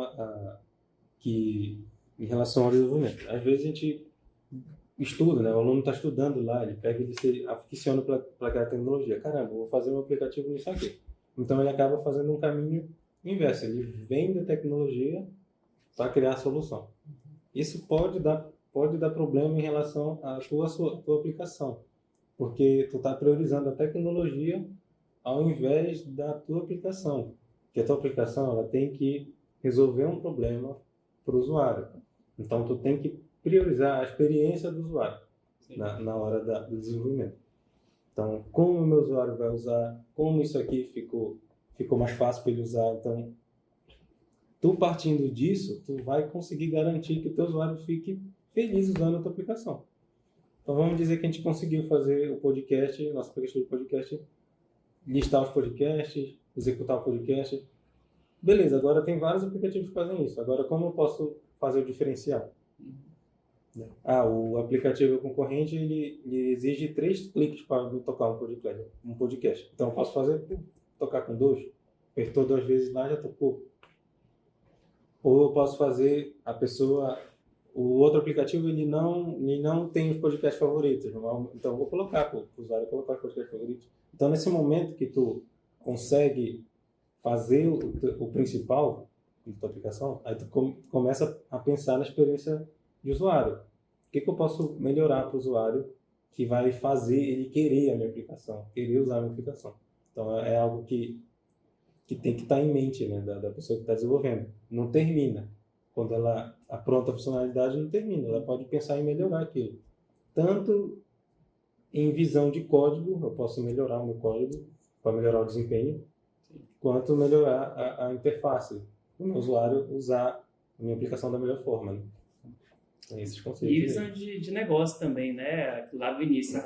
em relação ao desenvolvimento. Às vezes a gente estuda, né? O aluno está estudando lá, ele pega e se aficiona para aquela tecnologia. Caramba, vou fazer um aplicativo nisso aqui. Então ele acaba fazendo um caminho inverso. Ele vem da tecnologia para criar a solução. Isso pode dar problema em relação à tua aplicação, porque tu está priorizando a tecnologia ao invés da tua aplicação. Porque a tua aplicação ela tem que resolver um problema para o usuário. Então tu tem que priorizar a experiência do usuário na hora do desenvolvimento. Então, como o meu usuário vai usar, como isso aqui ficou mais fácil para ele usar. Então, tu partindo disso, tu vai conseguir garantir que o teu usuário fique feliz usando a tua aplicação. Então, vamos dizer que a gente conseguiu fazer o podcast, nosso aplicativo de podcast, listar os podcasts, executar o podcast. Beleza, agora tem vários aplicativos que fazem isso. Agora, como eu posso fazer o diferencial? O aplicativo concorrente ele exige 3 cliques para tocar um podcast. Então, eu posso tocar com 2. Apertou 2 vezes lá, já tocou. Ou eu posso fazer o outro aplicativo ele não tem os podcasts favoritos. Então, eu vou colocar para o usuário colocar os podcasts favoritos. Então, nesse momento que tu consegue fazer o principal da tua aplicação, aí tu começa a pensar na experiência de usuário. O que eu posso melhorar para o usuário que vai fazer ele querer a minha aplicação, querer usar a minha aplicação. Então, é algo que tem que estar em mente, né, da pessoa que está desenvolvendo. Não termina. Quando ela apronta a funcionalidade, não termina. Ela pode pensar em melhorar aquilo. Tanto em visão de código, eu posso melhorar o meu código para melhorar o desempenho, quanto melhorar a interface, o meu usuário usar a minha aplicação da melhor forma. Né? Esses conceitos. E visão de negócio também, né? Lá do início,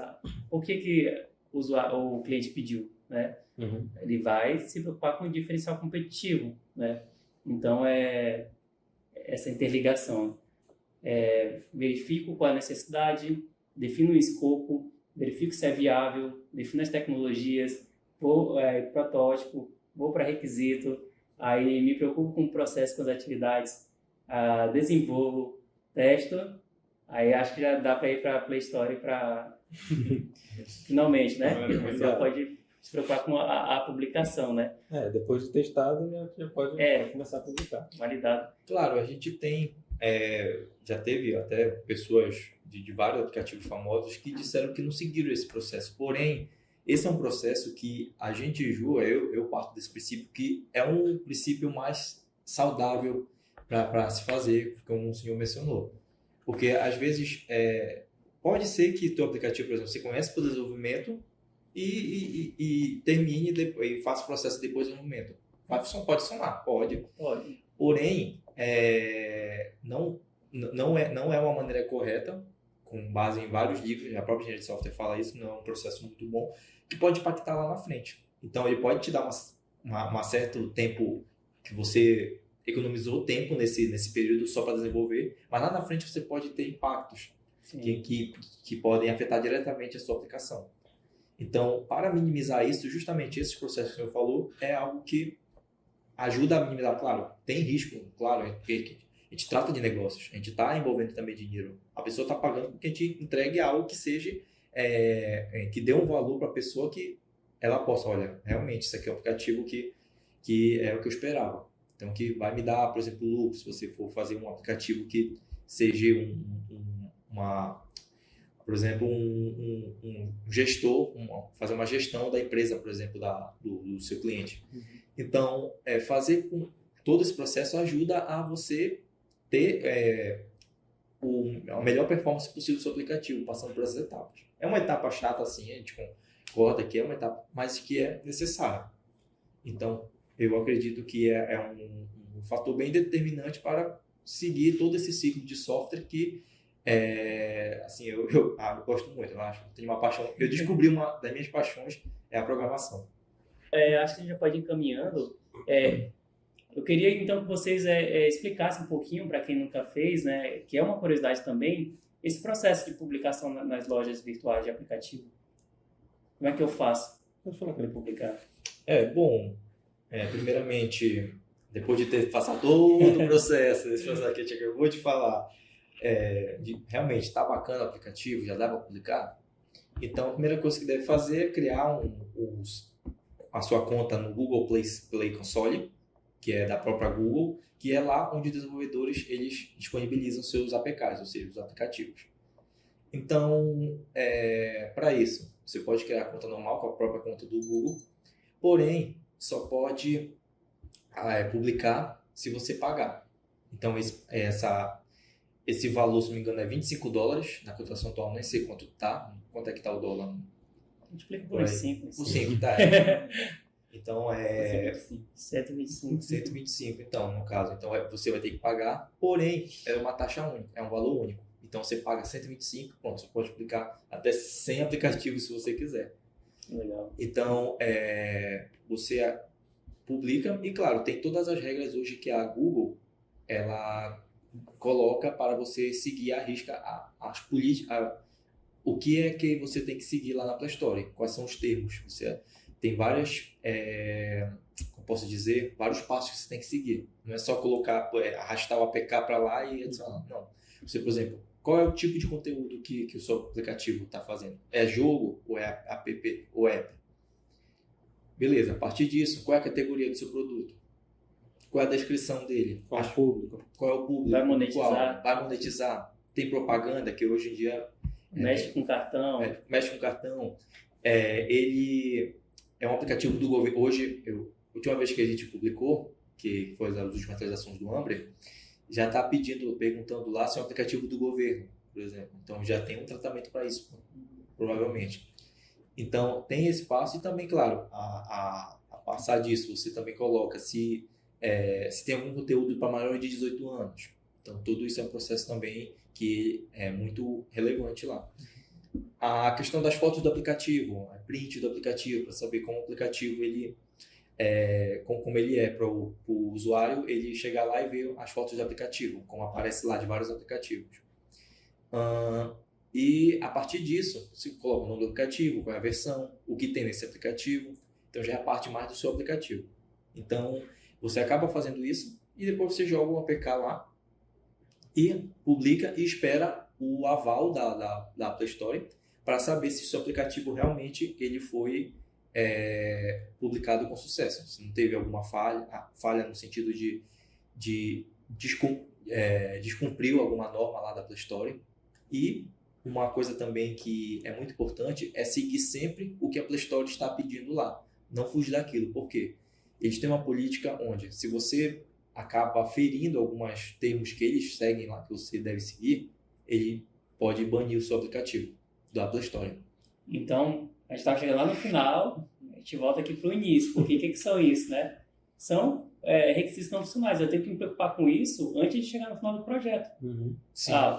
o que o cliente pediu, né? Uhum. Ele vai se preocupar com o diferencial competitivo, né? Então, essa interligação. Verifico qual é a necessidade, defino o escopo, verifico se é viável, defino as tecnologias, vou protótipo, vou para requisito, aí me preocupo com o processo, com as atividades, desenvolvo, testo, aí acho que já dá para ir para a Play Store para finalmente, né? Você pode se preocupar com a publicação, né? Depois de testado, já pode começar a publicar. Validado. Claro, a gente tem, já teve até pessoas de vários aplicativos famosos que disseram que não seguiram esse processo. Porém, esse é um processo que a gente julga, eu parto desse princípio, que é um princípio mais saudável para se fazer, como o senhor mencionou. Porque, às vezes, pode ser que o teu aplicativo, por exemplo, você comece pelo desenvolvimento e termine e faça o processo depois do desenvolvimento. Pode funcionar? Pode. Porém, não é uma maneira correta, com base em vários livros, a própria engenharia de software fala isso, não é um processo muito bom, que pode impactar lá na frente. Então, ele pode te dar um certo tempo que você economizou tempo nesse período só para desenvolver, mas lá na frente você pode ter impactos que podem afetar diretamente a sua aplicação. Então, para minimizar isso, justamente esses processos que o senhor falou, é algo que ajuda a minimizar. Claro, tem risco, claro, porque a gente trata de negócios, a gente está envolvendo também dinheiro. A pessoa está pagando porque a gente entregue algo que seja, que dê um valor para a pessoa que ela possa, olha, realmente, isso aqui é um aplicativo que é o que eu esperava. Então, que vai me dar, por exemplo, lucro, se você for fazer um aplicativo que seja por exemplo, um gestor, fazer uma gestão da empresa, por exemplo, do seu cliente. Uhum. Então, fazer com todo esse processo ajuda a você ter a melhor performance possível do seu aplicativo, passando por essas etapas. É uma etapa chata, assim, a gente concorda que é uma etapa, mas que é necessária. Então, eu acredito que é um fator bem determinante para seguir todo esse ciclo de software que assim, eu gosto muito, eu acho. Tenho uma paixão. Eu descobri uma das minhas paixões é a programação. Acho que a gente já pode ir encaminhando. Eu queria então que vocês explicassem um pouquinho, para quem nunca fez, né, que é uma curiosidade também, esse processo de publicação nas lojas virtuais de aplicativo. Como é que eu faço para publicar? Bom, primeiramente, depois de ter passado todo o processo, esse processo que a gente acabou de falar, realmente está bacana o aplicativo, já dá para publicar? Então, a primeira coisa que deve fazer é criar a sua conta no Google Play Console, que é da própria Google, que é lá onde os desenvolvedores eles disponibilizam seus APKs, ou seja, os aplicativos. Então, para isso, você pode criar a conta normal com a própria conta do Google, porém, só pode publicar se você pagar. Então, esse valor, se não me engano, é $25 na cotação atual, nem sei quanto é que está o dólar. Multiplica por 5. Por 5, tá. Então, 125. 125, então, no caso. Então, você vai ter que pagar, porém, é uma taxa única, é um valor único. Então, você paga 125, pronto, você pode aplicar até 100 aplicativos se você quiser. Legal. Então, você publica e, claro, tem todas as regras hoje que a Google, ela coloca para você seguir à risca as políticas, o que é que você tem que seguir lá na Play Store, quais são os termos. Você tem várias, como posso dizer, vários passos que você tem que seguir. Não é só colocar, arrastar o APK para lá e adicionar. Não. Você, por exemplo, qual é o tipo de conteúdo que o seu aplicativo está fazendo? É jogo ou é app ou app? Beleza, a partir disso, qual é a categoria do seu produto? Qual é a descrição dele? Qual é o público? Qual é o público? Vai monetizar? Vai monetizar? Tem propaganda que hoje em dia... Mexe com cartão. Mexe com cartão. Ele é um aplicativo do governo. Hoje, a última vez que a gente publicou, que foi as últimas atualizações do Umbre, já está perguntando lá se é um aplicativo do governo, por exemplo. Então, já tem um tratamento para isso, provavelmente. Então, tem esse passo e também, claro, a passar disso, você também coloca se tem algum conteúdo para maiores de 18 anos. Então, tudo isso é um processo também que é muito relevante lá. A questão das fotos do aplicativo, a print do aplicativo, para saber como o aplicativo como ele é para o usuário, ele chegar lá e ver as fotos do aplicativo, como aparece lá de vários aplicativos. E a partir disso, você coloca o nome do aplicativo, qual é a versão, o que tem nesse aplicativo. Então já é a parte mais do seu aplicativo. Então você acaba fazendo isso e depois você joga o APK lá e publica e espera o aval da Play Store para saber se o seu aplicativo realmente ele foi publicado com sucesso. Se não teve alguma falha no sentido de descumpriu alguma norma lá da Play Store. E uma coisa também que é muito importante é seguir sempre o que a Play Store está pedindo lá. Não fugir daquilo. Por quê? Eles têm uma política onde, se você acaba ferindo alguns termos que eles seguem lá, que você deve seguir, ele pode banir o seu aplicativo da Play Store. Então, a gente estava chegando lá no final, a gente volta aqui para o início, porque o que são isso, né? São requisitos não funcionais. Eu tenho que me preocupar com isso antes de chegar no final do projeto. Uhum.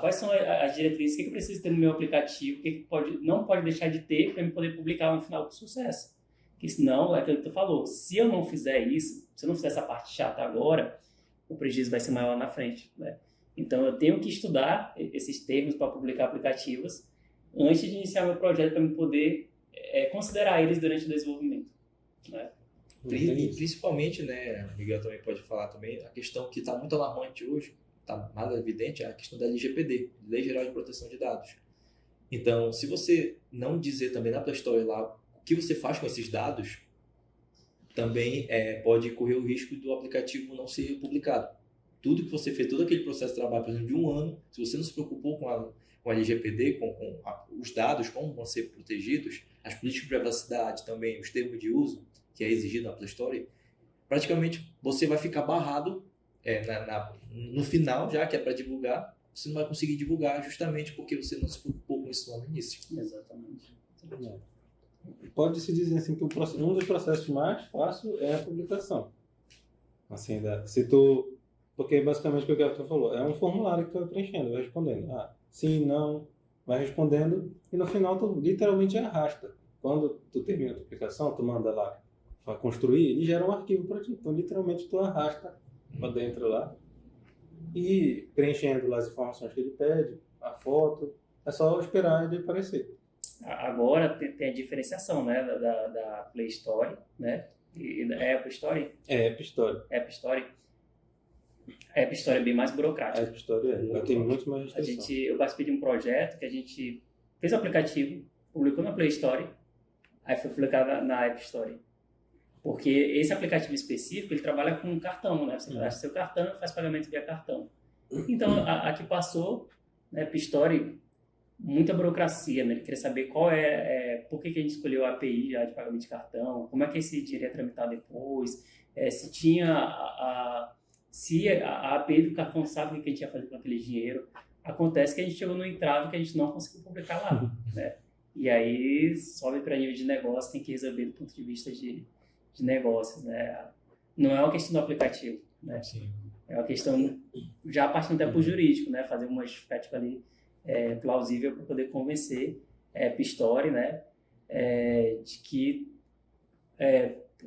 Quais são as diretrizes? O que eu preciso ter no meu aplicativo? O que não pode deixar de ter para eu poder publicar no final com sucesso? Porque senão, é aquilo que tu falou, se eu não fizer isso, se eu não fizer essa parte chata agora, o prejuízo vai ser maior lá na frente, né? Então, eu tenho que estudar esses termos para publicar aplicativos antes de iniciar meu projeto para eu poder considerar eles durante o desenvolvimento, né? E principalmente, né, o Miguel também pode falar também, a questão que está muito alarmante hoje, está mais evidente, é a questão da LGPD, Lei Geral de Proteção de Dados. Então, se você não dizer também na Play Store lá o que você faz com esses dados, também pode correr o risco do aplicativo não ser publicado. Tudo que você fez, todo aquele processo de trabalho, por exemplo, de um ano, se você não se preocupou com a LGPD, com os dados, como vão ser protegidos, as políticas de privacidade também, os termos de uso, que é exigido na Play Store, praticamente você vai ficar barrado no final, já que é para divulgar, você não vai conseguir divulgar justamente porque você não se preocupou com isso lá no início. Exatamente. Pode-se dizer assim que um dos processos mais fáceis é a publicação. Assim, porque basicamente o que o Kevin falou, é um formulário que tu vai preenchendo, vai respondendo. Sim, não, vai respondendo e no final tu literalmente arrasta. Quando tu termina a tua aplicação, tu manda lá para construir, ele gera um arquivo para ti. Então literalmente tu arrasta para dentro lá e preenchendo lá as informações que ele pede, a foto, é só esperar ele aparecer. Agora tem a diferenciação, né, da Play Store, né, e da Apple Store. App Store. App Store. A App Store é bem mais burocrática. A App Store ela tem muito mais restrição. Eu participei de um projeto que a gente fez o aplicativo, publicou na Play Store, aí foi publicado na App Store. Porque esse aplicativo específico, ele trabalha com cartão, né? Você gasta seu cartão e faz pagamento via cartão. Então, aqui passou, né, App Store, muita burocracia, né? Ele queria saber por que a gente escolheu a API já de pagamento de cartão, como é que esse dinheiro ia tramitar depois, se tinha se a API do cartão sabe o que a gente ia fazer com aquele dinheiro. Acontece que a gente chegou no entrave que a gente não conseguiu publicar lá, né? E aí sobe para nível de negócio, tem que resolver do ponto de vista de negócios, né? Não é uma questão do aplicativo, né? Sim. É uma questão já partindo até para o jurídico, né? Fazer uma justificativa ali plausível para poder convencer a App Store, né? De que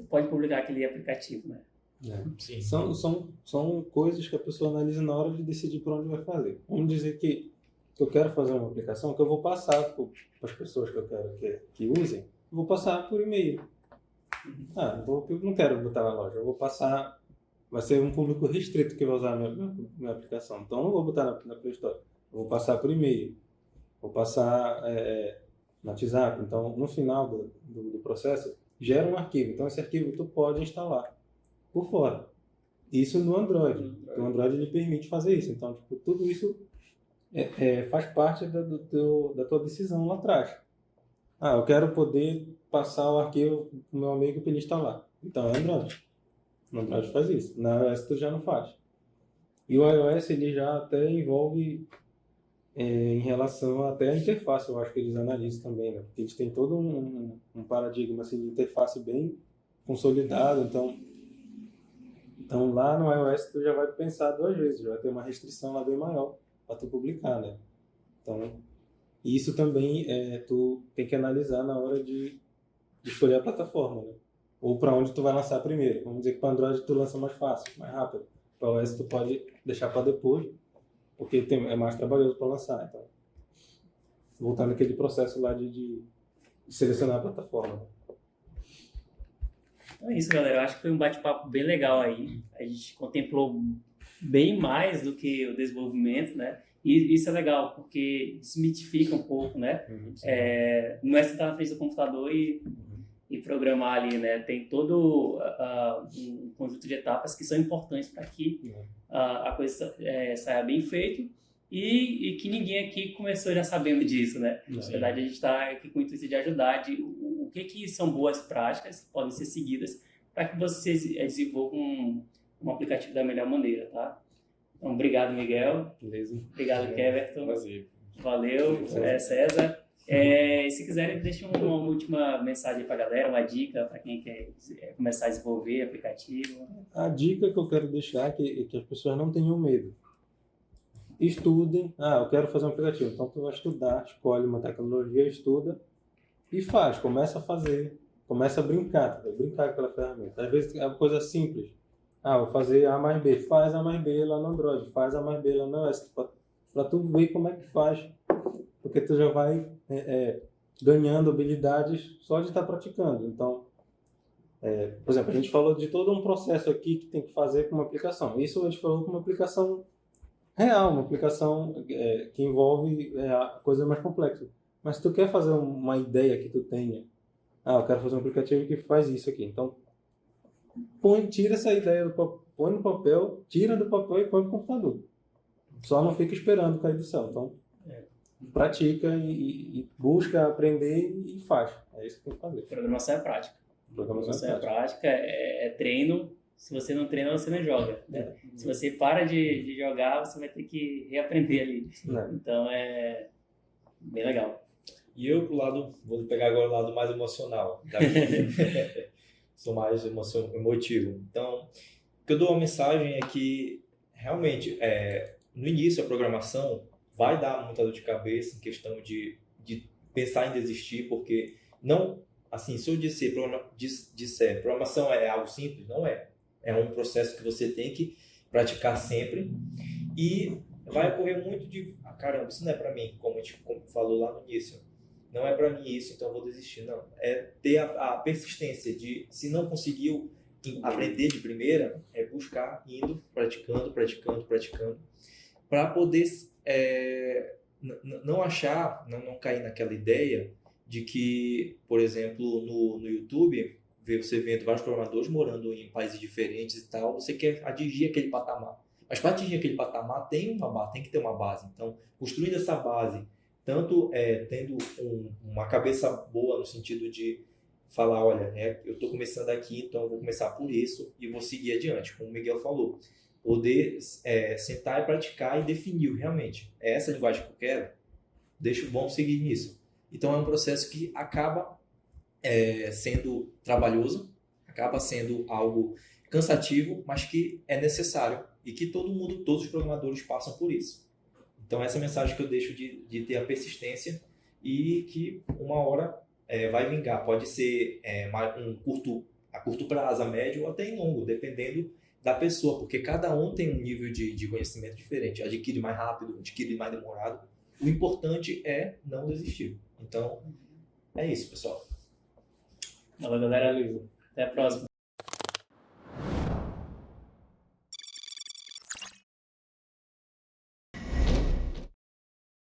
pode publicar aquele aplicativo, né? Sim. São coisas que a pessoa analisa na hora de decidir por onde vai fazer. Vamos dizer que eu quero fazer uma aplicação que eu vou passar para as pessoas que eu quero que usem, eu vou passar por e-mail. Eu não quero botar na loja, eu vou passar, vai ser um público restrito que vai usar a minha aplicação, então eu não vou botar na Play Store, eu vou passar por e-mail, vou passar no WhatsApp. Então no final do processo gera um arquivo, então esse arquivo tu pode instalar por fora, isso no Android. O Android ele permite fazer isso, então tipo, tudo isso faz parte da tua decisão lá atrás. Eu quero poder passar o arquivo pro meu amigo para ele instalar. Então é Android. O Android faz isso. Na iOS tu já não faz. E o iOS ele já até envolve em relação até à interface, eu acho que eles analisam também, né? Porque eles têm todo um paradigma assim, de interface bem consolidado. Então lá no iOS tu já vai pensar 2 vezes, já vai ter uma restrição lá bem maior para tu publicar, né? Então isso também tu tem que analisar na hora de escolher a plataforma, né? Ou para onde tu vai lançar primeiro. Vamos dizer que para Android tu lança mais fácil, mais rápido. Para iOS tu pode deixar para depois, porque é mais trabalhoso para lançar. Então, voltar naquele processo lá de selecionar a plataforma. Então é isso, galera. Eu acho que foi um bate-papo bem legal aí. A gente contemplou bem mais do que o desenvolvimento, né? E isso é legal, porque desmitifica um pouco, né? Não é sentar na frente do computador e programar ali, né? Tem todo um conjunto de etapas que são importantes para que a coisa saia bem feita e que ninguém aqui começou já sabendo disso, né? Na verdade, a gente está aqui com o intuito de ajudar o que são boas práticas que podem ser seguidas para que vocês desenvolvam um aplicativo da melhor maneira, tá? Então, obrigado, Miguel. Beleza. Obrigado, Keverton. Prazer. Valeu, César. Se quiserem, deixem uma última mensagem para a galera, uma dica para quem quer começar a desenvolver aplicativo. A dica que eu quero deixar é que as pessoas não tenham medo. Estudem. Eu quero fazer um aplicativo. Então, tu vai estudar, escolhe uma tecnologia, estuda e faz. Começa a fazer. Começa a brincar. Tu vai brincar com aquela ferramenta. Às vezes é uma coisa simples. Vou fazer A mais B. Faz A mais B lá no Android. Faz A mais B lá no iOS. Para tu ver como é que faz. Porque tu já vai ganhando habilidades só de estar praticando. Então, por exemplo, a gente falou de todo um processo aqui que tem que fazer com uma aplicação. Isso a gente falou com uma aplicação real, uma aplicação que envolve coisas mais complexas. Mas se tu quer fazer uma ideia que tu tenha, eu quero fazer um aplicativo que faz isso aqui. Então, tira essa ideia, põe no papel, tira do papel e põe no computador. Só não fica esperando cair do céu. Então, pratica e busca aprender e faz. É isso que tem que fazer. Programação é prática. Programação é prática, é treino. Se você não treina, você não joga, né? Se você para de jogar, você vai ter que reaprender ali. Então, é bem legal. E eu, vou pegar agora o lado mais emocional. Sou mais emotivo. Então, o que eu dou uma mensagem é que, realmente, no início, a programação vai dar muita dor de cabeça em questão de pensar em desistir, porque não, assim, se eu disser programação é algo simples, não é. É um processo que você tem que praticar sempre e vai ocorrer muito de, caramba, isso não é para mim, como a gente falou lá no início, não é para mim isso, então eu vou desistir. Não, é ter a persistência de, se não conseguiu aprender de primeira, é buscar, indo, praticando, para poder não achar, não cair naquela ideia de que, por exemplo, no YouTube, você vendo vários programadores morando em países diferentes e tal, você quer atingir aquele patamar. Mas para atingir aquele patamar tem que ter uma base. Então, construindo essa base, tanto tendo uma cabeça boa no sentido de falar, olha, eu estou começando aqui, então eu vou começar por isso e vou seguir adiante, como o Miguel falou. Poder sentar e praticar e definir realmente, é essa linguagem que eu quero, vamos seguir nisso. Então é um processo que acaba sendo trabalhoso, acaba sendo algo cansativo, mas que é necessário e que todos os programadores passam por isso. Então essa é a mensagem que eu deixo de ter a persistência e que uma hora vai vingar. Pode ser a curto prazo, a médio ou até em longo, dependendo da pessoa, porque cada um tem um nível de conhecimento diferente, adquire mais rápido, adquire mais demorado. O importante é não desistir. Então, é isso, pessoal. Fala, galera. Até a próxima.